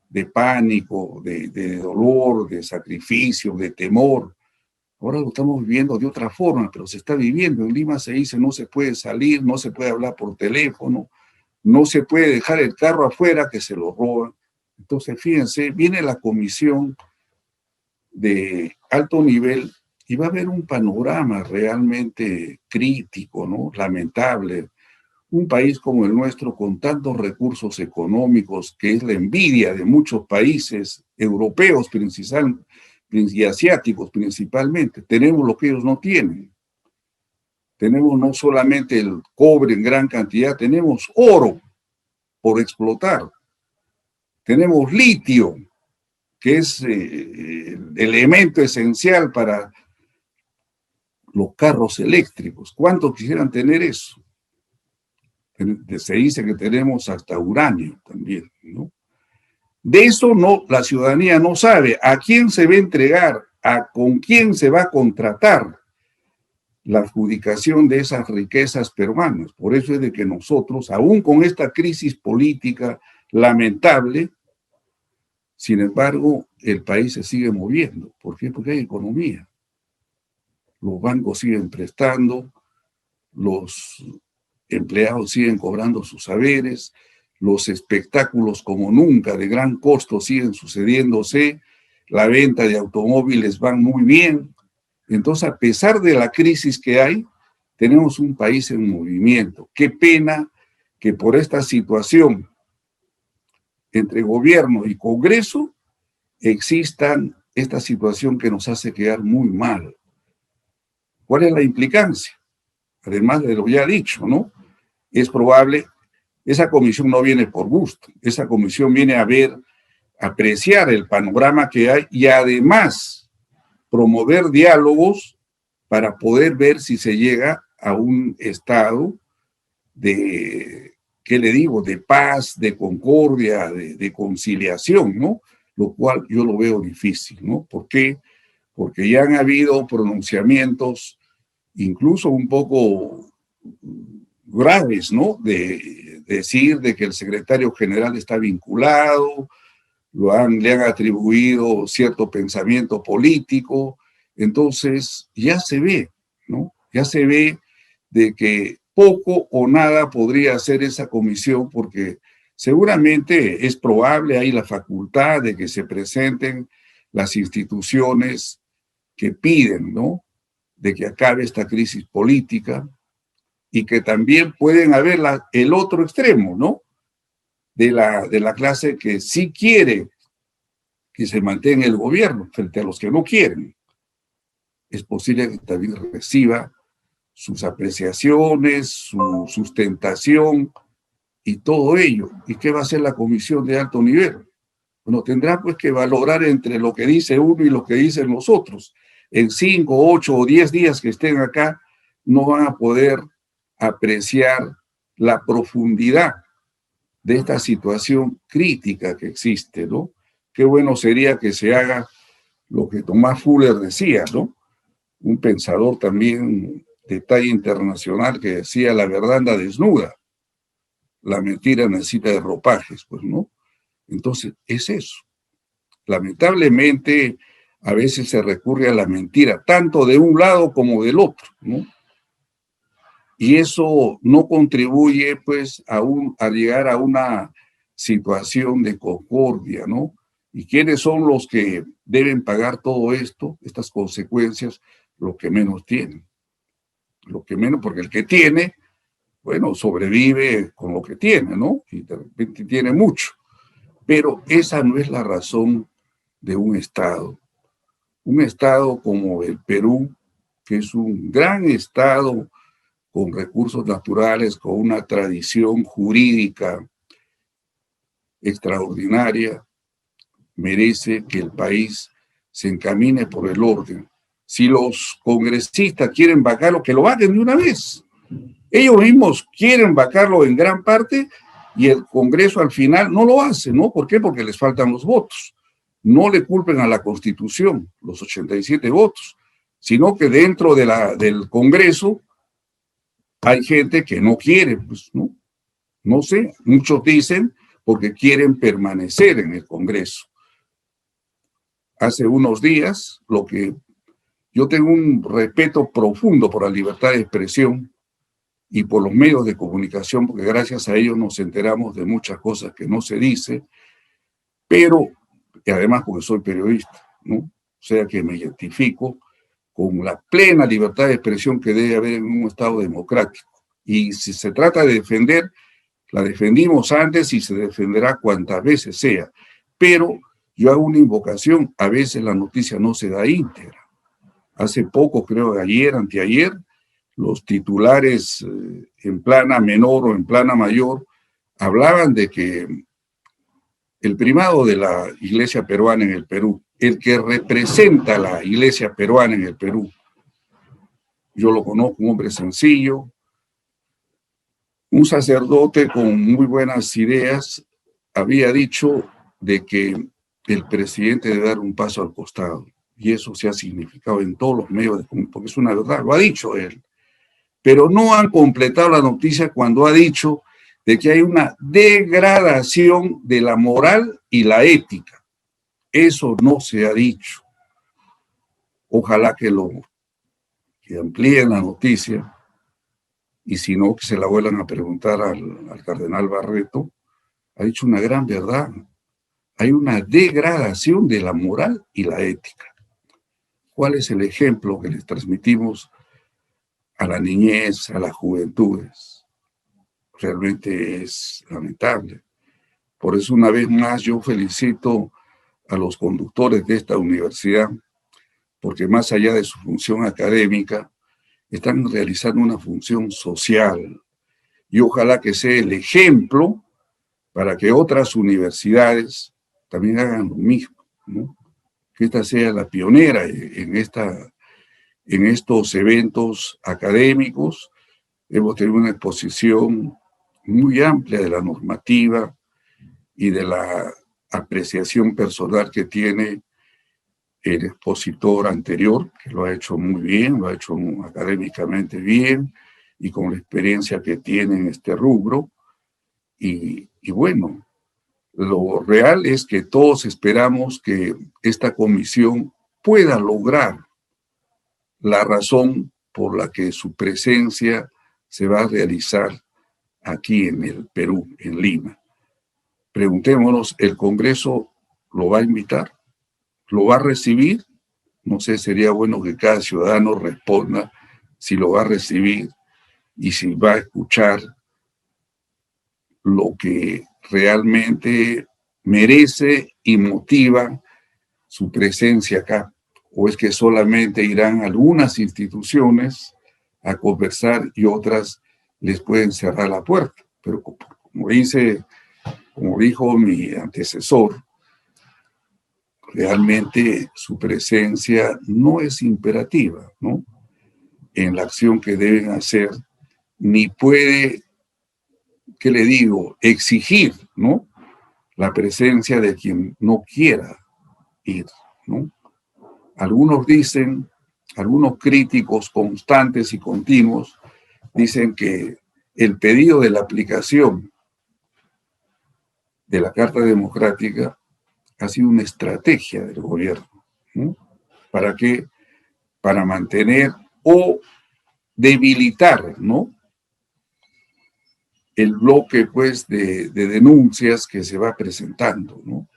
de pánico, de dolor, de sacrificio, de temor. Ahora lo estamos viviendo de otra forma, pero se está viviendo. En Lima se dice no se puede salir, no se puede hablar por teléfono, no se puede dejar el carro afuera que se lo roban. Entonces, fíjense, viene la comisión de alto nivel y va a haber un panorama realmente crítico, ¿no? Lamentable. Un país como el nuestro, con tantos recursos económicos, que es la envidia de muchos países europeos y asiáticos principalmente, tenemos lo que ellos no tienen. Tenemos no solamente el cobre en gran cantidad, tenemos oro por explotar. Tenemos litio, que es el elemento esencial para los carros eléctricos. ¿Cuántos quisieran tener eso? Se dice que tenemos hasta uranio también, ¿no? De eso no, la ciudadanía no sabe a quién se va a entregar, con quién se va a contratar la adjudicación de esas riquezas peruanas. Por eso es de que nosotros, aún con esta crisis política lamentable, sin embargo, el país se sigue moviendo. ¿Por qué? Porque hay economía. Los bancos siguen prestando, los empleados siguen cobrando sus saberes, los espectáculos como nunca de gran costo siguen sucediéndose, la venta de automóviles van muy bien. Entonces, a pesar de la crisis que hay, tenemos un país en movimiento. Qué pena que por esta situación entre gobierno y Congreso existan esta situación que nos hace quedar muy mal. ¿Cuál es la implicancia? Además de lo ya dicho, ¿no? Es probable, esa comisión no viene por gusto, esa comisión viene a ver, apreciar el panorama que hay y además promover diálogos para poder ver si se llega a un estado de, ¿qué le digo?, de paz, de concordia, de conciliación, ¿no? Lo cual yo lo veo difícil, ¿no? ¿Por qué? Porque ya han habido pronunciamientos incluso un poco graves, ¿no? De decir de que el secretario general está vinculado, le han atribuido cierto pensamiento político. Entonces ya se ve, ¿no? Ya se ve de que poco o nada podría hacer esa comisión, porque seguramente es probable, hay la facultad de que se presenten las instituciones que piden, ¿no?, de que acabe esta crisis política, y que también pueden haber el otro extremo, ¿no?, de la clase que sí quiere que se mantenga el gobierno frente a los que no quieren. Es posible que también reciba sus apreciaciones, su sustentación y todo ello. ¿Y qué va a hacer la comisión de alto nivel? Bueno, tendrá pues que valorar entre lo que dice uno y lo que dicen los otros. En 5, 8 o 10 días que estén acá, no van a poder apreciar la profundidad de esta situación crítica que existe, ¿no? Qué bueno sería que se haga lo que Tomás Fuller decía, ¿no? Un pensador también de talla internacional que decía: la verdad anda desnuda, la mentira necesita de ropajes, pues, ¿no? Entonces, es eso. Lamentablemente, a veces se recurre a la mentira, tanto de un lado como del otro, ¿no? Y eso no contribuye, pues, a llegar a una situación de concordia, ¿no? ¿Y quiénes son los que deben pagar todo esto, estas consecuencias? Los que menos tienen. Lo que menos, porque el que tiene, bueno, sobrevive con lo que tiene, ¿no? Y de repente tiene mucho. Pero esa no es la razón de un Estado. Un Estado como el Perú, que es un gran Estado con recursos naturales, con una tradición jurídica extraordinaria, merece que el país se encamine por el orden. Si los congresistas quieren vacarlo, que lo vaquen de una vez. Ellos mismos quieren vacarlo en gran parte y el Congreso al final no lo hace, ¿no? ¿Por qué? Porque les faltan los votos. No le culpen a la Constitución, los 87 votos, sino que dentro del Congreso hay gente que no quiere, pues, ¿no? No sé, muchos dicen porque quieren permanecer en el Congreso. Hace unos días, yo tengo un respeto profundo por la libertad de expresión, y por los medios de comunicación, porque gracias a ellos nos enteramos de muchas cosas que no se dice, pero, y además porque soy periodista, ¿no? O sea que me identifico con la plena libertad de expresión que debe haber en un Estado democrático. Y si se trata de defender, la defendimos antes y se defenderá cuantas veces sea. Pero yo hago una invocación, a veces la noticia no se da íntegra. Hace poco, creo que ayer, anteayer, los titulares en plana menor o en plana mayor hablaban de que el primado de la iglesia peruana en el Perú, el que representa a la iglesia peruana en el Perú, yo lo conozco, un hombre sencillo, un sacerdote con muy buenas ideas, había dicho de que el presidente debe dar un paso al costado. Y eso se ha significado en todos los medios de comunicación, porque es una verdad, lo ha dicho él. Pero no han completado la noticia cuando ha dicho de que hay una degradación de la moral y la ética. Eso no se ha dicho. Ojalá que amplíen la noticia, y si no, que se la vuelvan a preguntar al cardenal Barreto. Ha dicho una gran verdad. Hay una degradación de la moral y la ética. ¿Cuál es el ejemplo que les transmitimos a la niñez, a las juventudes? Realmente es lamentable. Por eso, una vez más, yo felicito a los conductores de esta universidad, porque más allá de su función académica, están realizando una función social. Y ojalá que sea el ejemplo para que otras universidades también hagan lo mismo, ¿no? Que esta sea la pionera en estos eventos académicos. Hemos tenido una exposición muy amplia de la normativa y de la apreciación personal que tiene el expositor anterior, que lo ha hecho muy bien, lo ha hecho académicamente bien y con la experiencia que tiene en este rubro. Y bueno, lo real es que todos esperamos que esta comisión pueda lograr la razón por la que su presencia se va a realizar aquí en el Perú, en Lima. Preguntémonos, ¿el Congreso lo va a invitar? ¿Lo va a recibir? No sé, sería bueno que cada ciudadano responda si lo va a recibir y si va a escuchar lo que realmente merece y motiva su presencia acá. ¿O es que solamente irán algunas instituciones a conversar y otras les pueden cerrar la puerta? Pero como dijo mi antecesor, realmente su presencia no es imperativa, ¿no? En la acción que deben hacer, ni puede, ¿qué le digo?, exigir, ¿no?, la presencia de quien no quiera ir, ¿no? Algunos dicen, algunos críticos constantes y continuos, dicen que el pedido de la aplicación de la Carta Democrática ha sido una estrategia del gobierno, ¿no? ¿Para qué? Para mantener o debilitar, ¿no?, el bloque, pues, de denuncias que se va presentando, ¿no?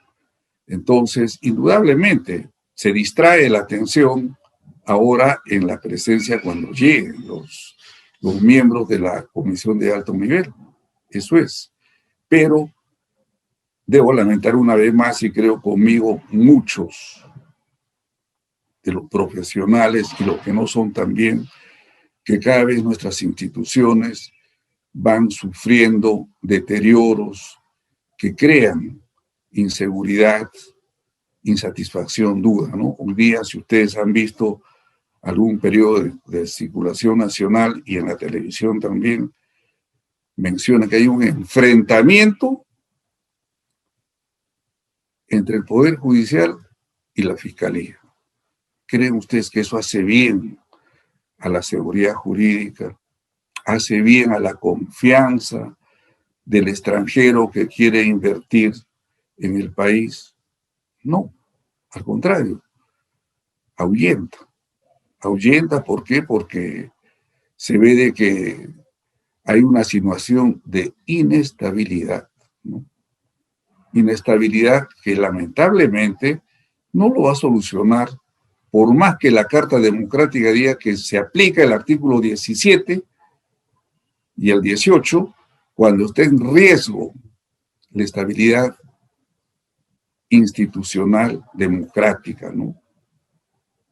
Entonces, indudablemente, se distrae la atención ahora en la presencia cuando lleguen los miembros de la comisión de alto nivel. Eso es. Pero debo lamentar una vez más, y creo conmigo muchos de los profesionales y los que no son también, que cada vez nuestras instituciones van sufriendo deterioros que crean inseguridad, insatisfacción, duda, ¿no? Hoy día, si ustedes han visto algún periodo de circulación nacional y en la televisión también, menciona que hay un enfrentamiento entre el Poder Judicial y la Fiscalía. ¿Creen ustedes que eso hace bien a la seguridad jurídica? ¿Hace bien a la confianza del extranjero que quiere invertir en el país? No, al contrario, ahuyenta. Ahuyenta, ¿por qué? Porque se ve de que hay una situación de inestabilidad, ¿no? Inestabilidad que lamentablemente no lo va a solucionar por más que la Carta Democrática diga que se aplica el artículo 17 y el 18 cuando esté en riesgo la estabilidad institucional democrática, ¿no?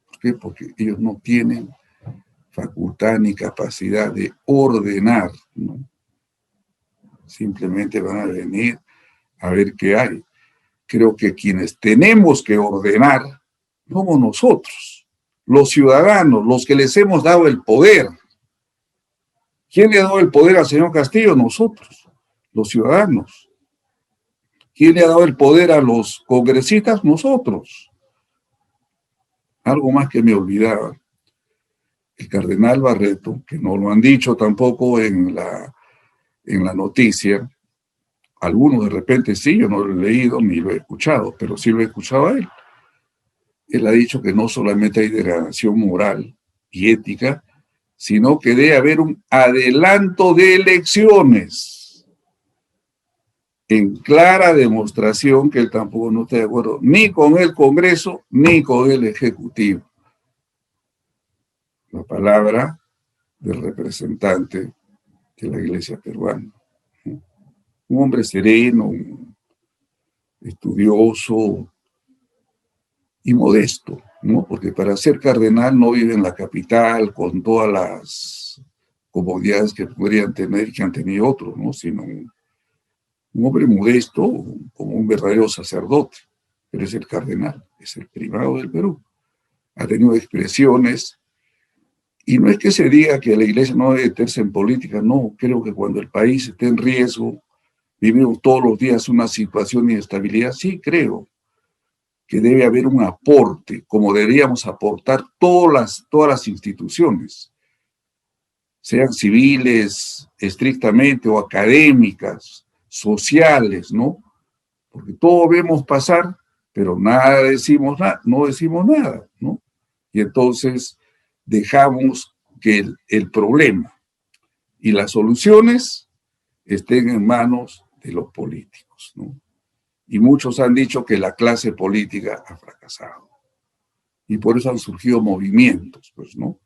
¿Por qué? Porque ellos no tienen facultad ni capacidad de ordenar, ¿no? Simplemente van a venir a ver qué hay. Creo que quienes tenemos que ordenar somos nosotros, los ciudadanos, los que les hemos dado el poder. ¿Quién le ha dado el poder al señor Castillo? Nosotros, los ciudadanos. ¿Quién le ha dado el poder a los congresistas? Nosotros. Algo más que me olvidaba. El cardenal Barreto, que no lo han dicho tampoco en la noticia, algunos de repente sí, yo no lo he leído ni lo he escuchado, pero sí lo he escuchado a él. Él ha dicho que no solamente hay degradación moral y ética, sino que debe haber un adelanto de elecciones, en clara demostración que él tampoco no está de acuerdo ni con el Congreso ni con el Ejecutivo. La palabra del representante de la Iglesia peruana. Un hombre sereno, estudioso y modesto, ¿no? Porque para ser cardenal no vive en la capital con todas las comodidades que podrían tener y que han tenido otros, ¿no? Sino un hombre modesto, como un verdadero sacerdote, pero es el cardenal, es el primado del Perú. Ha tenido expresiones, y no es que se diga que la Iglesia no debe meterse en política, no, creo que cuando el país esté en riesgo, vivimos todos los días una situación de inestabilidad, sí creo que debe haber un aporte, como deberíamos aportar todas las instituciones, sean civiles estrictamente o académicas, sociales, ¿no? Porque todo vemos pasar, pero nada decimos, no decimos nada, ¿no? Y entonces dejamos que el problema y las soluciones estén en manos de los políticos, ¿no? Y muchos han dicho que la clase política ha fracasado. Y por eso han surgido movimientos, pues, ¿no?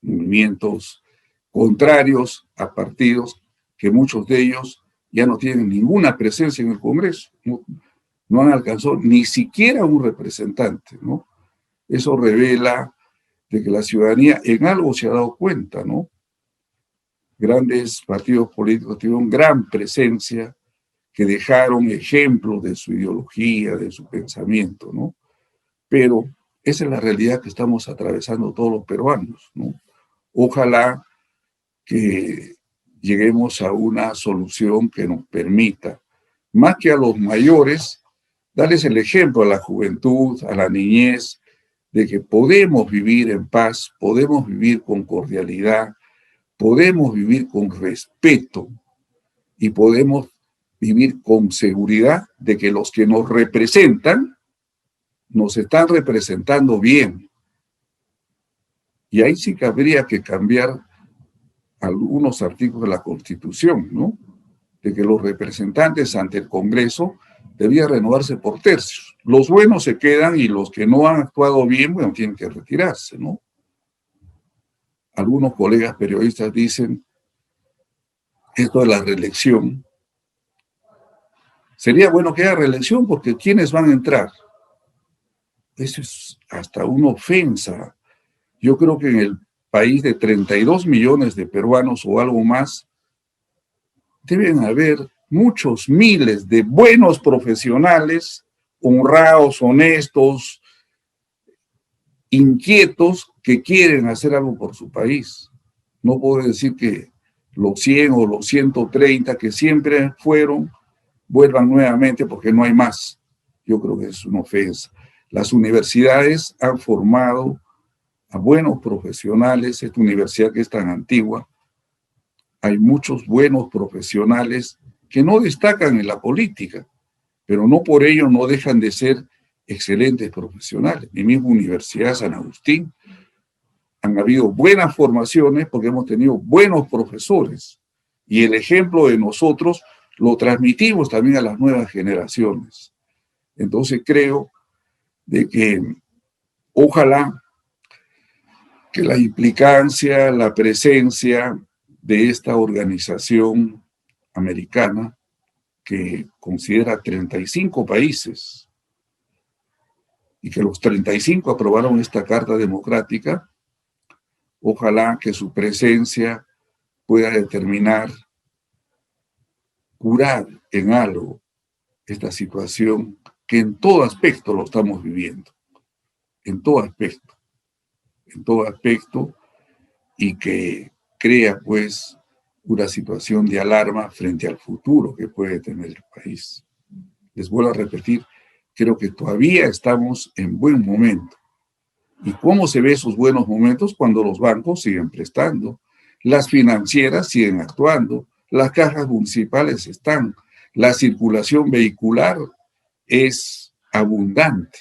Movimientos contrarios a partidos que muchos de ellos ya no tienen ninguna presencia en el Congreso. No han alcanzado ni siquiera un representante, ¿no? Eso revela de que la ciudadanía en algo se ha dado cuenta, ¿no? Grandes partidos políticos tuvieron gran presencia, que dejaron ejemplos de su ideología, de su pensamiento, ¿no? Pero esa es la realidad que estamos atravesando todos los peruanos, ¿no? Ojalá que lleguemos a una solución que nos permita, más que a los mayores, darles el ejemplo a la juventud, a la niñez, de que podemos vivir en paz, podemos vivir con cordialidad, podemos vivir con respeto y podemos vivir con seguridad de que los que nos representan nos están representando bien. Y ahí sí que habría que cambiar algunos artículos de la Constitución, ¿no? De que los representantes ante el Congreso debían renovarse por tercios. Los buenos se quedan y los que no han actuado bien, bueno, tienen que retirarse, ¿no? Algunos colegas periodistas dicen esto de la reelección. Sería bueno que haya reelección porque ¿quiénes van a entrar? Eso es hasta una ofensa. Yo creo que en el país de 32 millones de peruanos o algo más, deben haber muchos miles de buenos profesionales, honrados, honestos, inquietos, que quieren hacer algo por su país. No puedo decir que los 100 o los 130 que siempre fueron, vuelvan nuevamente porque no hay más. Yo creo que es una ofensa. Las universidades han formado a buenos profesionales, esta universidad que es tan antigua, hay muchos buenos profesionales que no destacan en la política, pero no por ello no dejan de ser excelentes profesionales. Mi misma Universidad San Agustín, han habido buenas formaciones porque hemos tenido buenos profesores Y el ejemplo de nosotros lo transmitimos también a las nuevas generaciones. Entonces creo de que ojalá que la implicancia, la presencia de esta organización americana, que considera 35 países, y que los 35 aprobaron esta Carta Democrática, ojalá que su presencia pueda determinar, curar en algo esta situación que en todo aspecto lo estamos viviendo, en todo aspecto, y que crea pues una situación de alarma frente al futuro que puede tener el país. Les vuelvo a repetir, creo que todavía estamos en buen momento. ¿Y cómo se ve esos buenos momentos? Cuando los bancos siguen prestando, las financieras siguen actuando, las cajas municipales están, la circulación vehicular es abundante.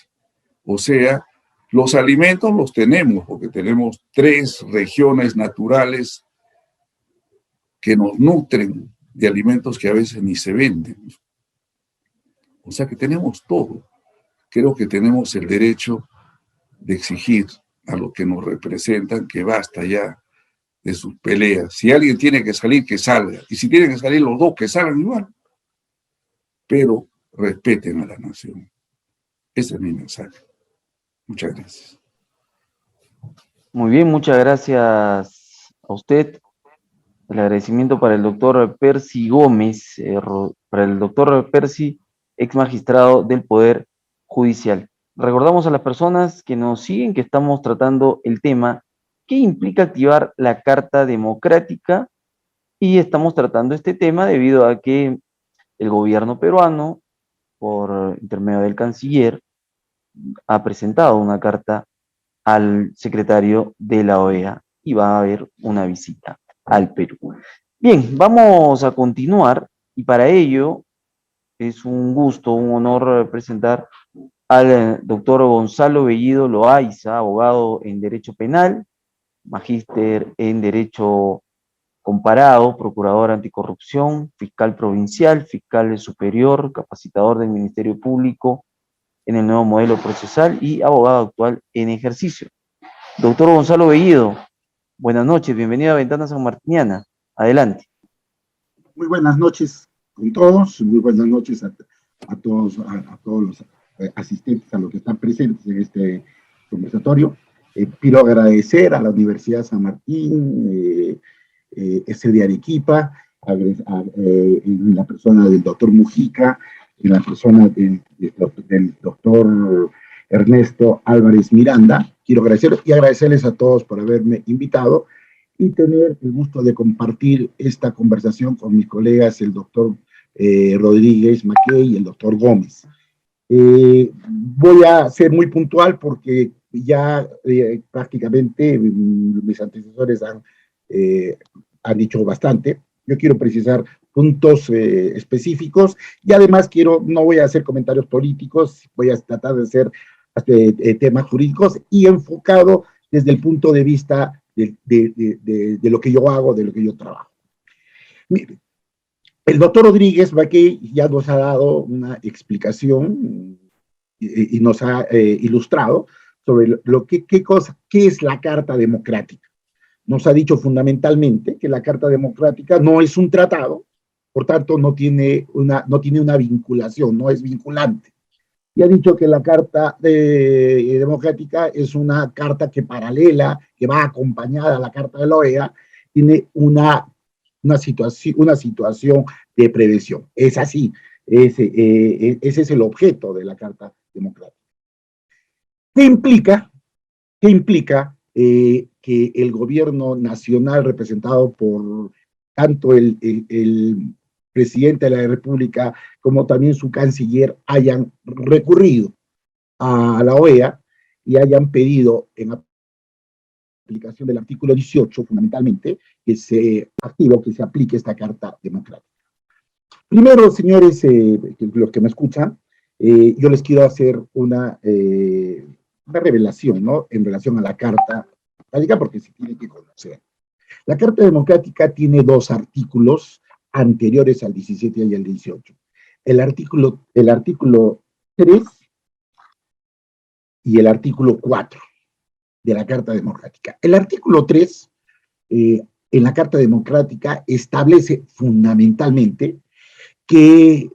O sea, los alimentos los tenemos, porque tenemos 3 regiones naturales que nos nutren de alimentos que a veces ni se venden. O sea que tenemos todo. Creo que tenemos el derecho de exigir a los que nos representan que basta ya de sus peleas. Si alguien tiene que salir, que salga. Y si tienen que salir los dos, que salgan igual. Pero respeten a la nación. Ese es mi mensaje. Muchas gracias. Muy bien, muchas gracias a usted. El agradecimiento para el doctor Percy Gómez, para el doctor Percy, ex magistrado del Poder Judicial. Recordamos a las personas que nos siguen que estamos tratando el tema ¿qué implica activar la Carta Democrática? Y estamos tratando este tema debido a que el gobierno peruano, por intermedio del canciller, ha presentado una carta al secretario de la OEA y va a haber una visita al Perú. Bien, vamos a continuar y para ello es un gusto, un honor presentar al doctor Gonzalo Bellido Loaiza, abogado en Derecho Penal, magíster en Derecho Comparado, procurador anticorrupción, fiscal provincial, fiscal superior, capacitador del Ministerio Público en el nuevo modelo procesal y abogado actual en ejercicio. Doctor Gonzalo Bellido, buenas noches, bienvenido a Ventana Sanmartiniana. Adelante. Muy buenas noches con todos, muy buenas noches a todos los asistentes, a los que están presentes en este conversatorio. Quiero agradecer a la Universidad San Martín, de Arequipa, en la persona del doctor Mujica, en la persona del doctor Ernesto Álvarez Miranda. Quiero agradecerles a todos por haberme invitado y tener el gusto de compartir esta conversación con mis colegas, el doctor Rodríguez Mackey y el doctor Gómez. Voy a ser muy puntual porque ya prácticamente mis antecesores han dicho bastante. Yo quiero precisar puntos específicos y además no voy a hacer comentarios políticos, voy a tratar de hacer temas jurídicos y enfocado desde el punto de vista de lo que yo hago, de lo que yo trabajo. Mire, el doctor Rodríguez Mackey ya nos ha dado una explicación y nos ha ilustrado sobre qué es la Carta Democrática. Nos ha dicho fundamentalmente que la Carta Democrática no es un tratado, por tanto no tiene una vinculación, no es vinculante. Y ha dicho que la Carta Democrática es una carta que va acompañada a la Carta de la OEA, tiene una situación de prevención. Es así, ese es el objeto de la Carta Democrática. ¿Qué implica que el gobierno nacional, representado por tanto el presidente de la República como también su canciller, hayan recurrido a la OEA y hayan pedido, en aplicación del artículo 18, fundamentalmente, que se active o que se aplique esta Carta Democrática? Primero, señores, los que me escuchan, yo les quiero hacer una revelación, ¿no?, en relación a la Carta Democrática, porque se tiene que conocer. La Carta Democrática tiene dos artículos anteriores al 17 y al 18. El artículo 3 y el artículo 4 de la Carta Democrática. El artículo 3 en la Carta Democrática establece fundamentalmente que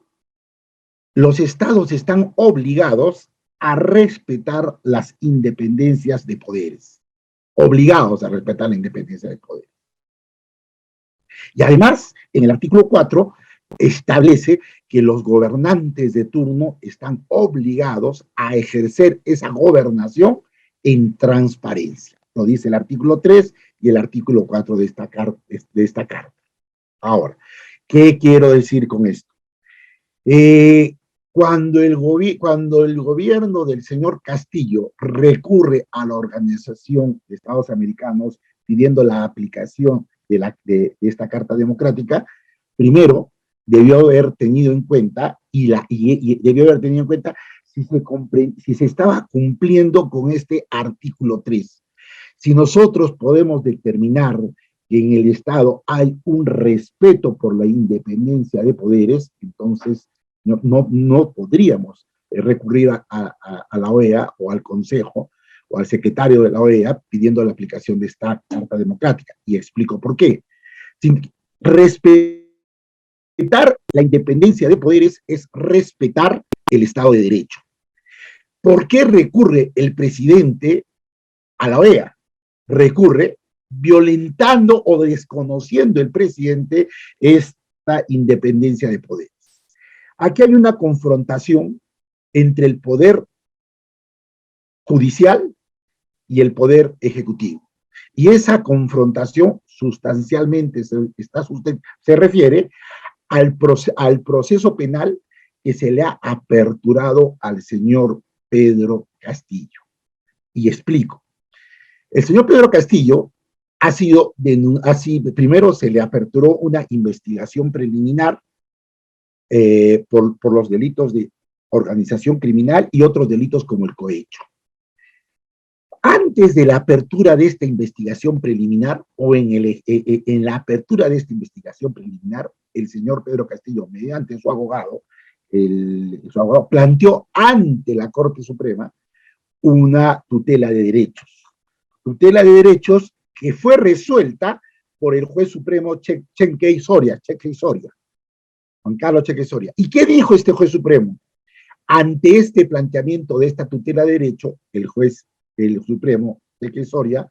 los estados están obligados a respetar las independencias de poderes. Obligados a respetar la independencia de poderes. Y además, en el artículo 4, establece que los gobernantes de turno están obligados a ejercer esa gobernación en transparencia. Lo dice el artículo 3 y el artículo 4 de esta carta. Ahora, ¿qué quiero decir con esto? Cuando el gobierno del señor Castillo recurre a la Organización de Estados Americanos pidiendo la aplicación de esta Carta Democrática, primero debió haber tenido en cuenta, debió haber tenido en cuenta si se estaba cumpliendo con este artículo 3. Si nosotros podemos determinar que en el Estado hay un respeto por la independencia de poderes, entonces no podríamos recurrir a la OEA o al Consejo o al secretario de la OEA pidiendo la aplicación de esta Carta Democrática. Y explico por qué. Respetar la independencia de poderes es respetar el Estado de Derecho. ¿Por qué recurre el presidente a la OEA? Recurre violentando o desconociendo el presidente esta independencia de poderes. Aquí hay una confrontación entre el poder judicial y el poder ejecutivo. Y esa confrontación sustancialmente se refiere al proceso penal que se le ha aperturado al señor Pedro Castillo. Y explico. El señor Pedro Castillo primero se le aperturó una investigación preliminar por los delitos de organización criminal y otros delitos como el cohecho. Antes de la apertura de esta investigación preliminar, o en la apertura de esta investigación preliminar, el señor Pedro Castillo, mediante su abogado, planteó ante la Corte Suprema una tutela de derechos. Tutela de derechos que fue resuelta por el juez supremo Cheque Soria, Juan Carlos Cheque Soria. ¿Y qué dijo este juez supremo? Ante este planteamiento de esta tutela de derecho, el juez del Supremo, Cheque Soria,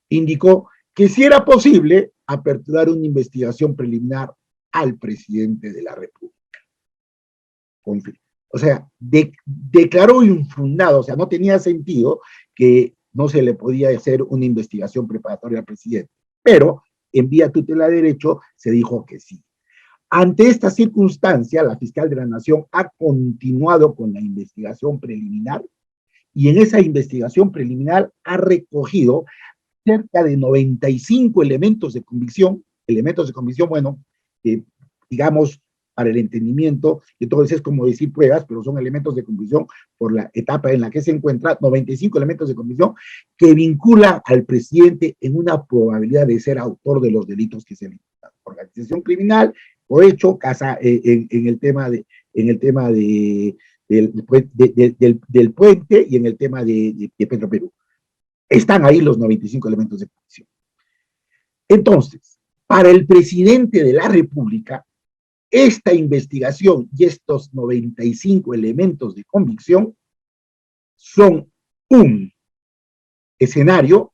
indicó que si era posible aperturar una investigación preliminar al presidente de la República. O sea, declaró infundado, o sea, no tenía sentido que no se le podía hacer una investigación preparatoria al presidente, pero en vía tutela de derecho se dijo que sí. Ante esta circunstancia, la fiscal de la Nación ha continuado con la investigación preliminar y en esa investigación preliminar ha recogido cerca de 95 elementos de convicción, bueno, digamos, para el entendimiento, entonces es como decir pruebas, pero son elementos de convicción por la etapa en la que se encuentra, 95 elementos de convicción que vinculan al presidente en una probabilidad de ser autor de los delitos que se le imputan. Organización criminal, cohecho, en el tema del puente y en el tema de Petroperú. Están ahí los 95 elementos de convicción. Entonces, para el presidente de la República, esta investigación y estos 95 elementos de convicción son un escenario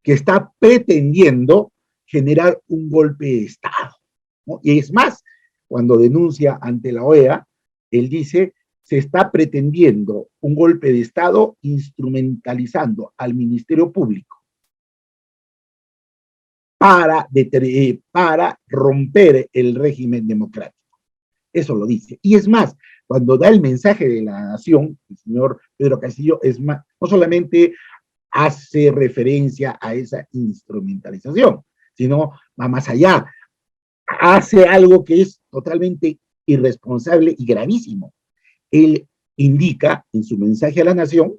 que está pretendiendo generar un golpe de Estado, ¿no? Y es más, cuando denuncia ante la OEA, él dice, se está pretendiendo un golpe de Estado instrumentalizando al Ministerio Público para romper el régimen democrático. Eso lo dice. Y es más, cuando da el mensaje de la Nación, el señor Pedro Castillo, es más, no solamente hace referencia a esa instrumentalización, sino va más allá. Hace algo que es totalmente irresponsable y gravísimo. Él indica en su mensaje a la Nación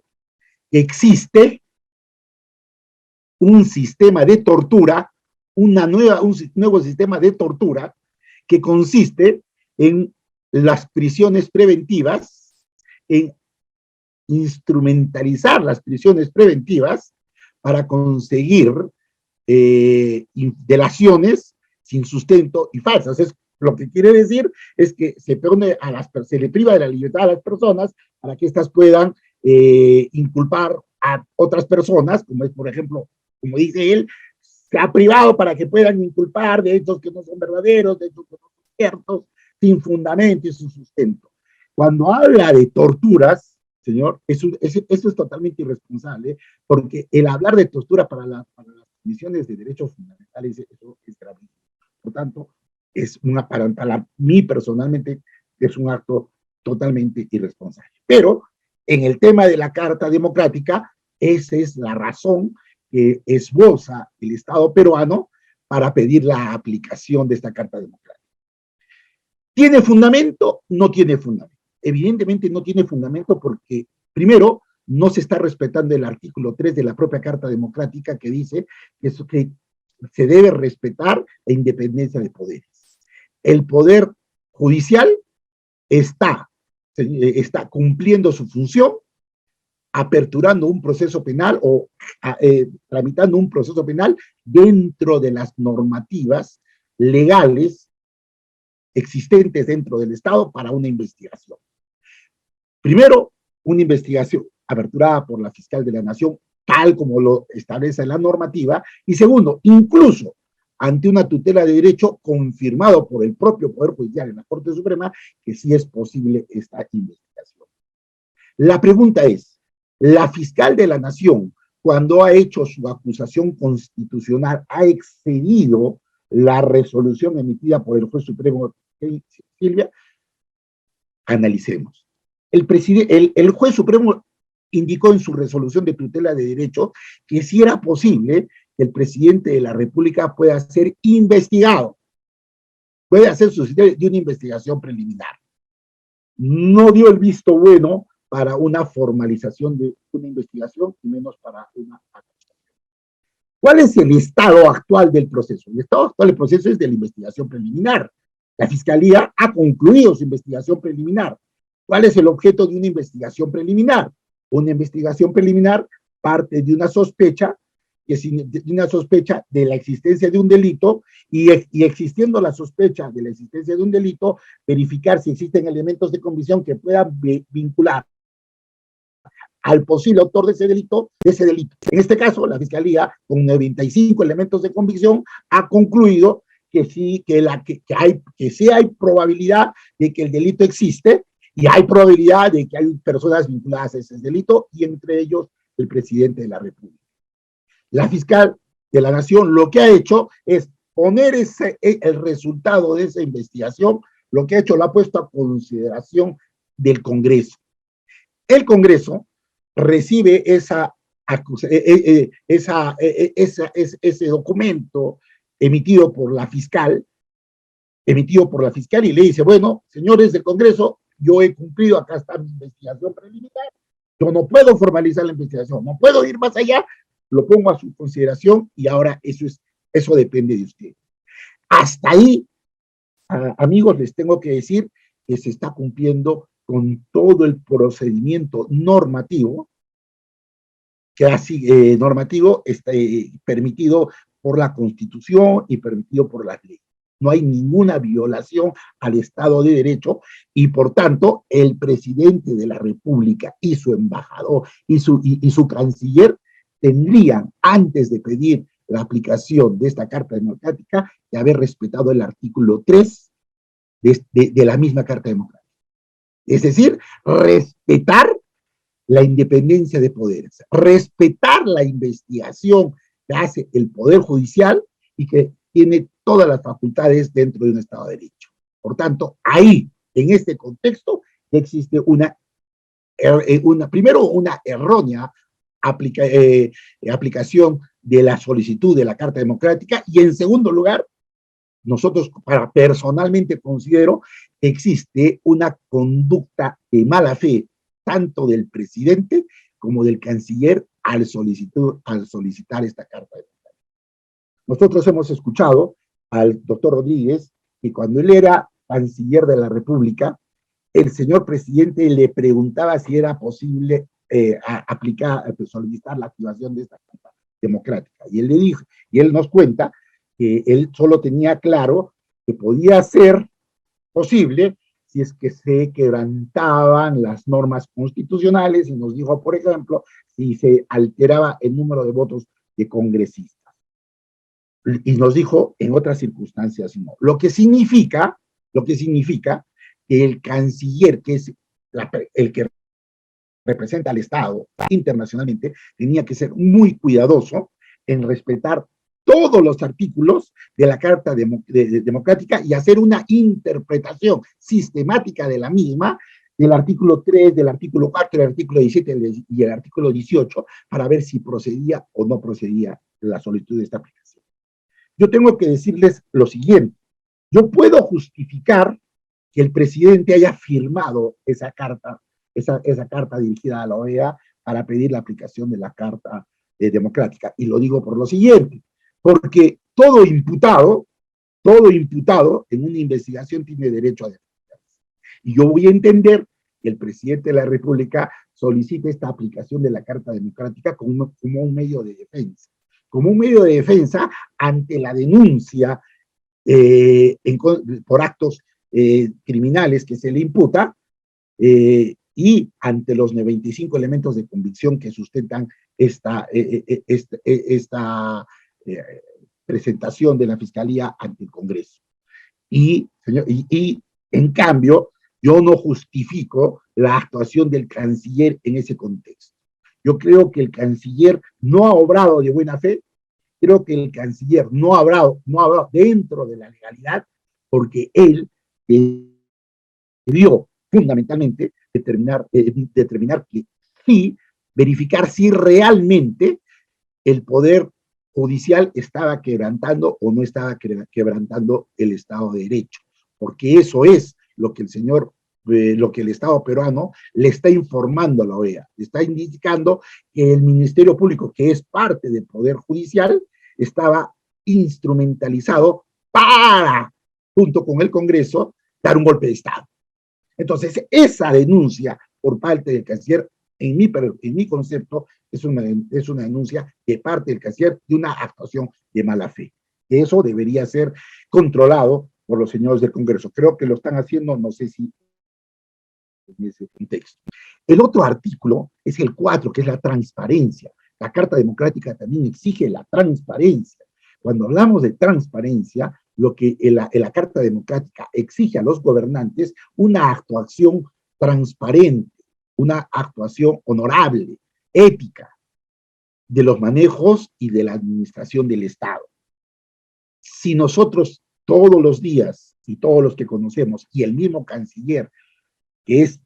que existe un sistema de tortura un nuevo sistema de tortura que consiste en las prisiones preventivas, en instrumentalizar las prisiones preventivas para conseguir delaciones sin sustento y falsas. Lo que quiere decir es que se le priva de la libertad a las personas para que éstas puedan inculpar a otras personas, como es, por ejemplo, como dice él, se ha privado para que puedan inculpar de hechos que no son verdaderos, de hechos que no son ciertos, sin fundamento y sin sustento. Cuando habla de torturas, señor, eso es totalmente irresponsable, porque el hablar de tortura para las condiciones de derechos fundamentales, eso es gravísimo. Por tanto, para mí personalmente, es un acto totalmente irresponsable. Pero en el tema de la Carta Democrática, esa es la razón que esboza el Estado peruano para pedir la aplicación de esta Carta Democrática. ¿Tiene fundamento? No tiene fundamento. Evidentemente no tiene fundamento porque, primero, no se está respetando el artículo 3 de la propia Carta Democrática que dice que se debe respetar la independencia de poderes. El poder judicial está cumpliendo su función, aperturando un proceso penal o tramitando un proceso penal dentro de las normativas legales existentes dentro del Estado para una investigación. Primero, una investigación aperturada por la fiscal de la Nación, tal como lo establece la normativa, y segundo, incluso ante una tutela de derecho confirmado por el propio Poder Judicial en la Corte Suprema, que sí es posible esta investigación. La pregunta es, ¿la fiscal de la Nación, cuando ha hecho su acusación constitucional, ha excedido la resolución emitida por el juez supremo Silvia? Analicemos. El juez supremo indicó en su resolución de tutela de derecho que si era posible que el presidente de la República pueda ser investigado, puede hacer suscitar de una investigación preliminar. No dio el visto bueno para una formalización de una investigación y menos para una acusación. ¿Cuál es el estado actual del proceso? El estado actual del proceso es de la investigación preliminar. La Fiscalía ha concluido su investigación preliminar. ¿Cuál es el objeto de una investigación preliminar? Una investigación preliminar parte de una sospecha, de la existencia de un delito y existiendo la sospecha de la existencia de un delito, verificar si existen elementos de convicción que puedan vincular al posible autor de ese delito. En este caso, la Fiscalía, con 95 elementos de convicción, ha concluido que sí, que sí hay probabilidad de que el delito existe y hay probabilidad de que hay personas vinculadas a ese delito y entre ellos el presidente de la República. La fiscal de la Nación lo que ha hecho es poner el resultado de esa investigación, lo que ha hecho lo ha puesto a consideración del Congreso. El Congreso recibe ese documento emitido por la fiscal y le dice, bueno, señores del Congreso, yo he cumplido, acá está mi investigación preliminar, yo no puedo formalizar la investigación, no puedo ir más allá, lo pongo a su consideración y ahora eso depende de ustedes. Hasta ahí, amigos, les tengo que decir que se está cumpliendo con todo el procedimiento normativo permitido por la Constitución y permitido por las leyes. No hay ninguna violación al Estado de Derecho y, por tanto, el presidente de la República y su embajador y su canciller tendrían, antes de pedir la aplicación de esta Carta Democrática, de haber respetado el artículo 3 de la misma Carta Democrática. Es decir, respetar la independencia de poderes, respetar la investigación que hace el Poder Judicial y que tiene todas las facultades dentro de un Estado de Derecho. Por tanto, ahí, en este contexto, existe primero una errónea aplicación de la solicitud de la Carta Democrática y, en segundo lugar, nosotros personalmente considero que existe una conducta de mala fe tanto del presidente como del canciller al solicitar esta Carta Democrática. Nosotros hemos escuchado al doctor Rodríguez que cuando él era canciller de la República, el señor presidente le preguntaba si era posible solicitar la activación de esta Carta Democrática. Y él le dijo, y él nos cuenta que él solo tenía claro que podía ser posible si es que se quebrantaban las normas constitucionales, y nos dijo, por ejemplo, si se alteraba el número de votos de congresistas. Y nos dijo en otras circunstancias no. Lo que significa que el canciller, que es el que representa al Estado internacionalmente, tenía que ser muy cuidadoso en respetar todos los artículos de la Carta Democrática y hacer una interpretación sistemática de la misma, del artículo 3, del artículo 4, del artículo 17 y el artículo 18, para ver si procedía o no procedía la solicitud de esta aplicación. Yo tengo que decirles lo siguiente: yo puedo justificar que el presidente haya firmado esa carta dirigida a la OEA para pedir la aplicación de la Carta Democrática. Y lo digo por lo siguiente, porque todo imputado en una investigación tiene derecho a defenderse. Y yo voy a entender que el presidente de la República solicite esta aplicación de la Carta Democrática como un medio de defensa. Como un medio de defensa ante la denuncia por actos criminales que se le imputa, y ante los 95 elementos de convicción que sustentan esta presentación de la Fiscalía ante el Congreso. Y en cambio, yo no justifico la actuación del canciller en ese contexto. Yo creo que el canciller no ha obrado de buena fe, creo que el canciller no ha obrado dentro de la legalidad, porque él debió fundamentalmente determinar que sí, verificar si realmente el Poder Judicial estaba quebrantando o no estaba quebrantando el Estado de Derecho, porque eso es lo que el Estado peruano le está informando a la OEA, le está indicando que el Ministerio Público, que es parte del Poder Judicial, estaba instrumentalizado para, junto con el Congreso, dar un golpe de Estado. Entonces, esa denuncia por parte del canciller, en mi concepto, es una denuncia de parte del canciller de una actuación de mala fe. Eso debería ser controlado por los señores del Congreso. Creo que lo están haciendo, no sé si en ese contexto. El otro artículo es el 4, que es la transparencia. La Carta Democrática también exige la transparencia. Cuando hablamos de transparencia, lo que la Carta Democrática exige a los gobernantes una actuación transparente, una actuación honorable, ética, de los manejos y de la administración del Estado. Si nosotros todos los días, y todos los que conocemos, y el mismo canciller, que es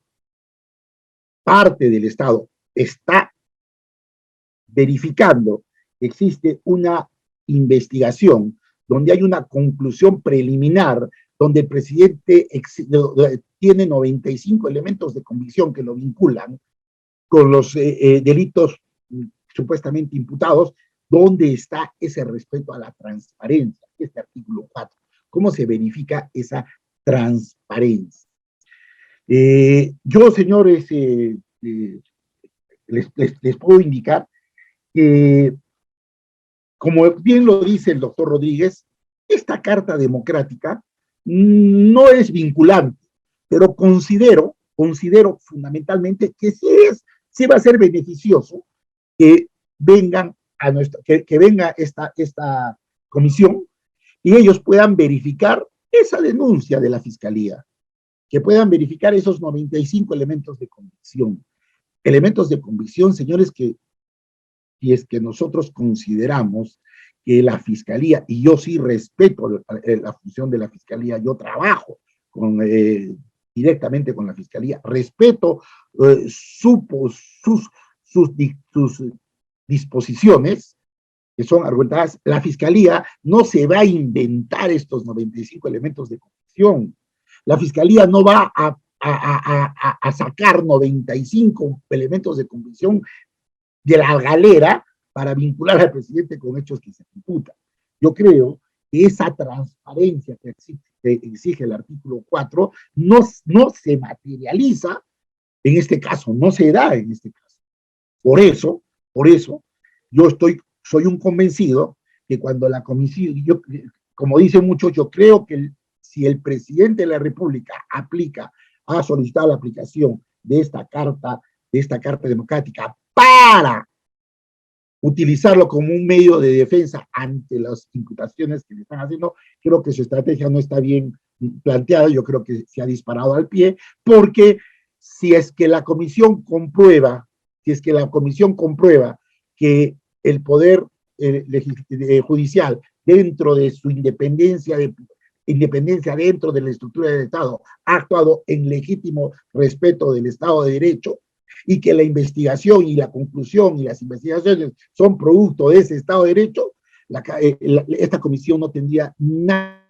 parte del Estado, está verificando que existe una investigación donde hay una conclusión preliminar, donde el presidente tiene 95 elementos de convicción que lo vinculan con los delitos supuestamente imputados, ¿dónde está ese respeto a la transparencia? Este artículo 4. ¿Cómo se verifica esa transparencia? Yo, señores, les puedo indicar que, como bien lo dice el doctor Rodríguez, esta Carta Democrática no es vinculante, pero considero fundamentalmente que sí va a ser beneficioso que vengan que venga esta comisión y ellos puedan verificar esa denuncia de la Fiscalía, que puedan verificar esos 95 elementos de convicción. Elementos de convicción, señores, que si es que nosotros consideramos que la Fiscalía, y yo sí respeto la función de la Fiscalía, yo trabajo directamente con la Fiscalía, respeto sus disposiciones, que son argumentadas. La Fiscalía no se va a inventar estos 95 elementos de convicción. La Fiscalía no va a sacar 95 elementos de convicción de la galera para vincular al presidente con hechos que se imputan. yo creo que esa transparencia que exige el artículo 4 no se materializa en este caso, no se da en este caso. Por eso, yo soy un convencido que cuando la comisión, como dicen muchos, yo creo que si el presidente de la República ha solicitado la aplicación de esta carta democrática para utilizarlo como un medio de defensa ante las imputaciones que le están haciendo, creo que su estrategia no está bien planteada, yo creo que se ha disparado al pie, porque si es que la comisión comprueba que el poder judicial, dentro de su independencia dentro de la estructura del Estado, ha actuado en legítimo respeto del Estado de Derecho, y que la investigación y la conclusión y las investigaciones son producto de ese Estado de Derecho, esta comisión no tendría nada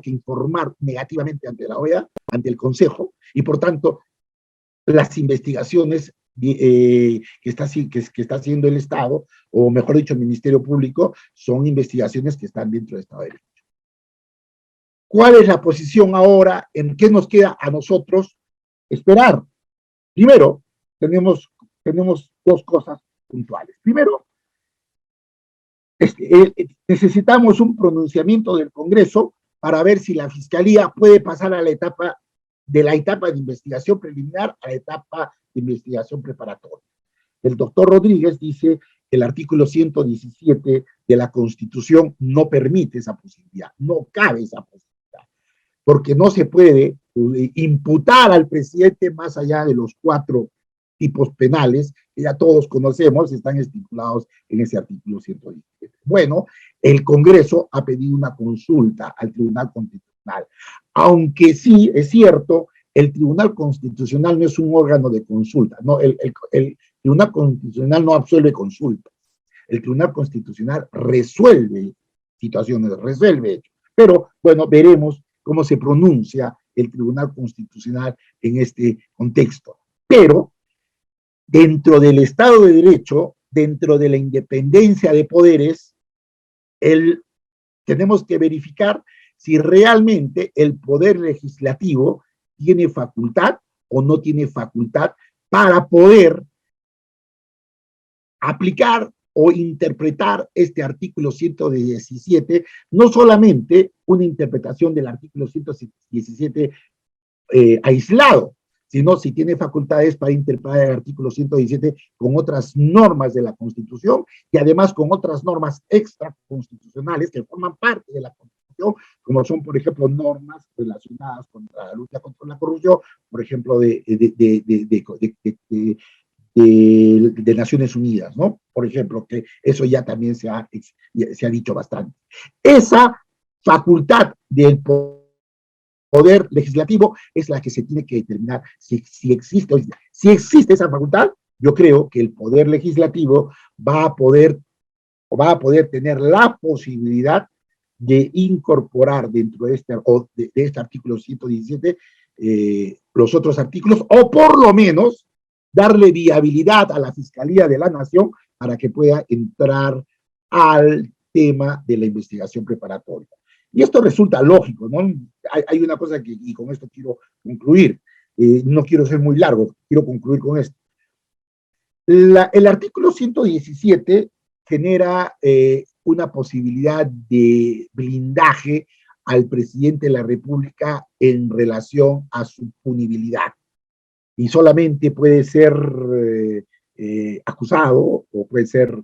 que informar negativamente ante la OEA, ante el Consejo, y por tanto, las investigaciones que está haciendo el Estado, o mejor dicho, el Ministerio Público, son investigaciones que están dentro del Estado de Derecho. ¿Cuál es la posición ahora? ¿En qué nos queda a nosotros esperar? Primero, tenemos dos cosas puntuales. Primero, necesitamos un pronunciamiento del Congreso para ver si la Fiscalía puede pasar a la etapa de investigación preliminar a la etapa de investigación preparatoria. El doctor Rodríguez dice que el artículo 117 de la Constitución no permite esa posibilidad, no cabe esa posibilidad, porque no se puede imputar al presidente más allá de los 4 tipos penales que ya todos conocemos, están estipulados en ese artículo 117. Bueno, el Congreso ha pedido una consulta al Tribunal Constitucional, aunque sí es cierto, el Tribunal Constitucional no es un órgano de consulta, no, el Tribunal Constitucional no absuelve consultas, el Tribunal Constitucional resuelve situaciones, resuelve hechos, pero bueno, veremos cómo se pronuncia el Tribunal Constitucional en este contexto. Pero dentro del Estado de Derecho, dentro de la independencia de poderes, tenemos que verificar si realmente el Poder Legislativo tiene facultad o no tiene facultad para poder aplicar o interpretar este artículo 117, no solamente una interpretación del artículo 117 aislado, sino si tiene facultades para interpretar el artículo 117 con otras normas de la Constitución y además con otras normas extraconstitucionales que forman parte de la Constitución, como son, por ejemplo, normas relacionadas con la lucha contra la corrupción, por ejemplo, de Naciones Unidas, ¿no? Por ejemplo, que eso ya también se ha dicho bastante. Esa facultad del Poder Legislativo es la que se tiene que determinar si existe esa facultad. Yo creo que el Poder Legislativo va a poder tener la posibilidad de incorporar dentro de este artículo 117 los otros artículos, o por lo menos darle viabilidad a la Fiscalía de la Nación para que pueda entrar al tema de la investigación preparatoria. Y esto resulta lógico, ¿no? Hay una cosa y con esto quiero concluir, no quiero ser muy largo, quiero concluir con esto. El artículo 117 genera una posibilidad de blindaje al presidente de la República en relación a su punibilidad. Y solamente puede ser acusado o puede ser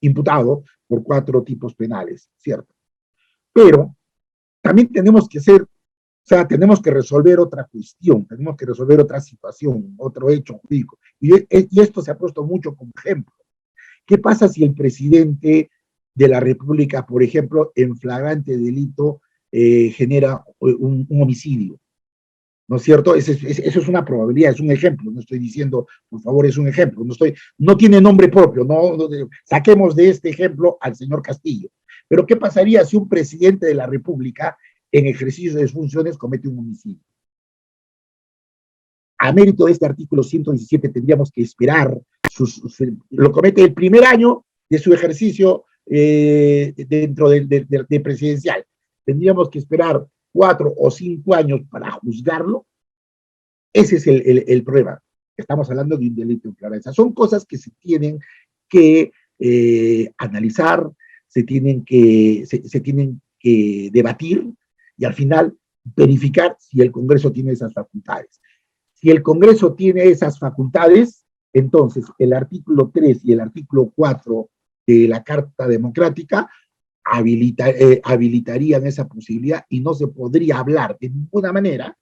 imputado por 4 tipos penales, ¿cierto? Pero también tenemos que resolver otra cuestión, tenemos que resolver otra situación, otro hecho jurídico. Y esto se ha puesto mucho como ejemplo. ¿Qué pasa si el presidente de la República, por ejemplo, en flagrante delito, genera un homicidio? ¿No es cierto? Eso es una probabilidad, es un ejemplo, no estoy diciendo, por favor, es un ejemplo, no tiene nombre propio, saquemos de este ejemplo al señor Castillo. Pero ¿qué pasaría si un presidente de la República, en ejercicio de sus funciones, comete un homicidio? A mérito de este artículo 117 tendríamos que esperar, lo comete el primer año de su ejercicio dentro de presidencial. Tendríamos que esperar 4 o 5 años para juzgarlo. Ese es el problema. Estamos hablando de un delito en clareza. Son cosas que se tienen que analizar, se tienen que debatir y al final verificar si el Congreso tiene esas facultades. Si el Congreso tiene esas facultades, entonces el artículo 3 y el artículo 4 de la Carta Democrática habilitarían esa posibilidad y no se podría hablar de ninguna manera,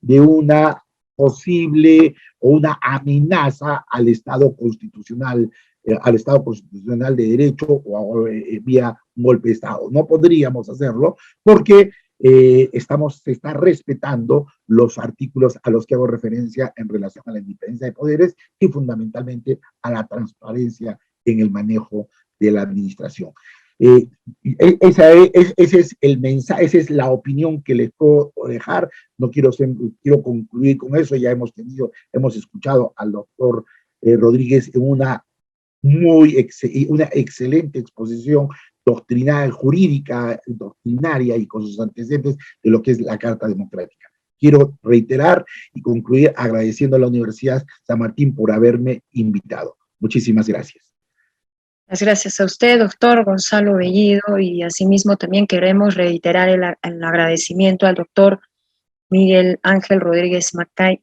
de una posible o una amenaza al Estado constitucional de derecho o vía un golpe de Estado. No podríamos hacerlo porque se está respetando los artículos a los que hago referencia en relación a la independencia de poderes y fundamentalmente a la transparencia en el manejo de la administración. Ese es el mensaje, esa es la opinión que les puedo dejar. No quiero concluir con eso. Ya hemos escuchado al doctor Rodríguez en una excelente exposición doctrinaria y con sus antecedentes de lo que es la Carta Democrática. Quiero reiterar y concluir agradeciendo a la Universidad San Martín por haberme invitado. Muchísimas gracias. Muchas gracias a usted, doctor Gonzalo Bellido, y asimismo también queremos reiterar el agradecimiento al doctor Miguel Ángel Rodríguez Mackay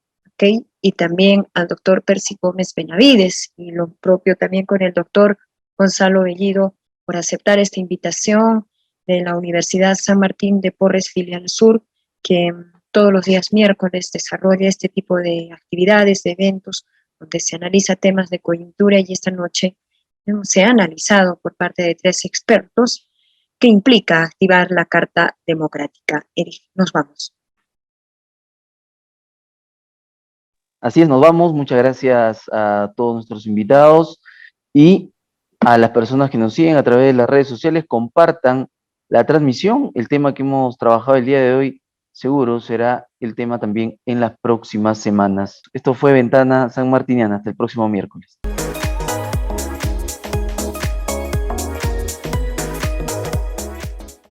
y también al doctor Percy Gómez Benavides, y lo propio también con el doctor Gonzalo Bellido por aceptar esta invitación de la Universidad San Martín de Porres Filial Sur, que todos los días miércoles desarrolla este tipo de actividades, de eventos, donde se analiza temas de coyuntura, y esta noche se ha analizado por parte de 3 expertos que implica activar la Carta Democrática. Eric, nos vamos. Así es, nos vamos. Muchas gracias a todos nuestros invitados y a las personas que nos siguen a través de las redes sociales. Compartan la transmisión. El tema que hemos trabajado el día de hoy seguro será el tema también en las próximas semanas. Esto fue Ventana Sanmartiniana. Hasta el próximo miércoles.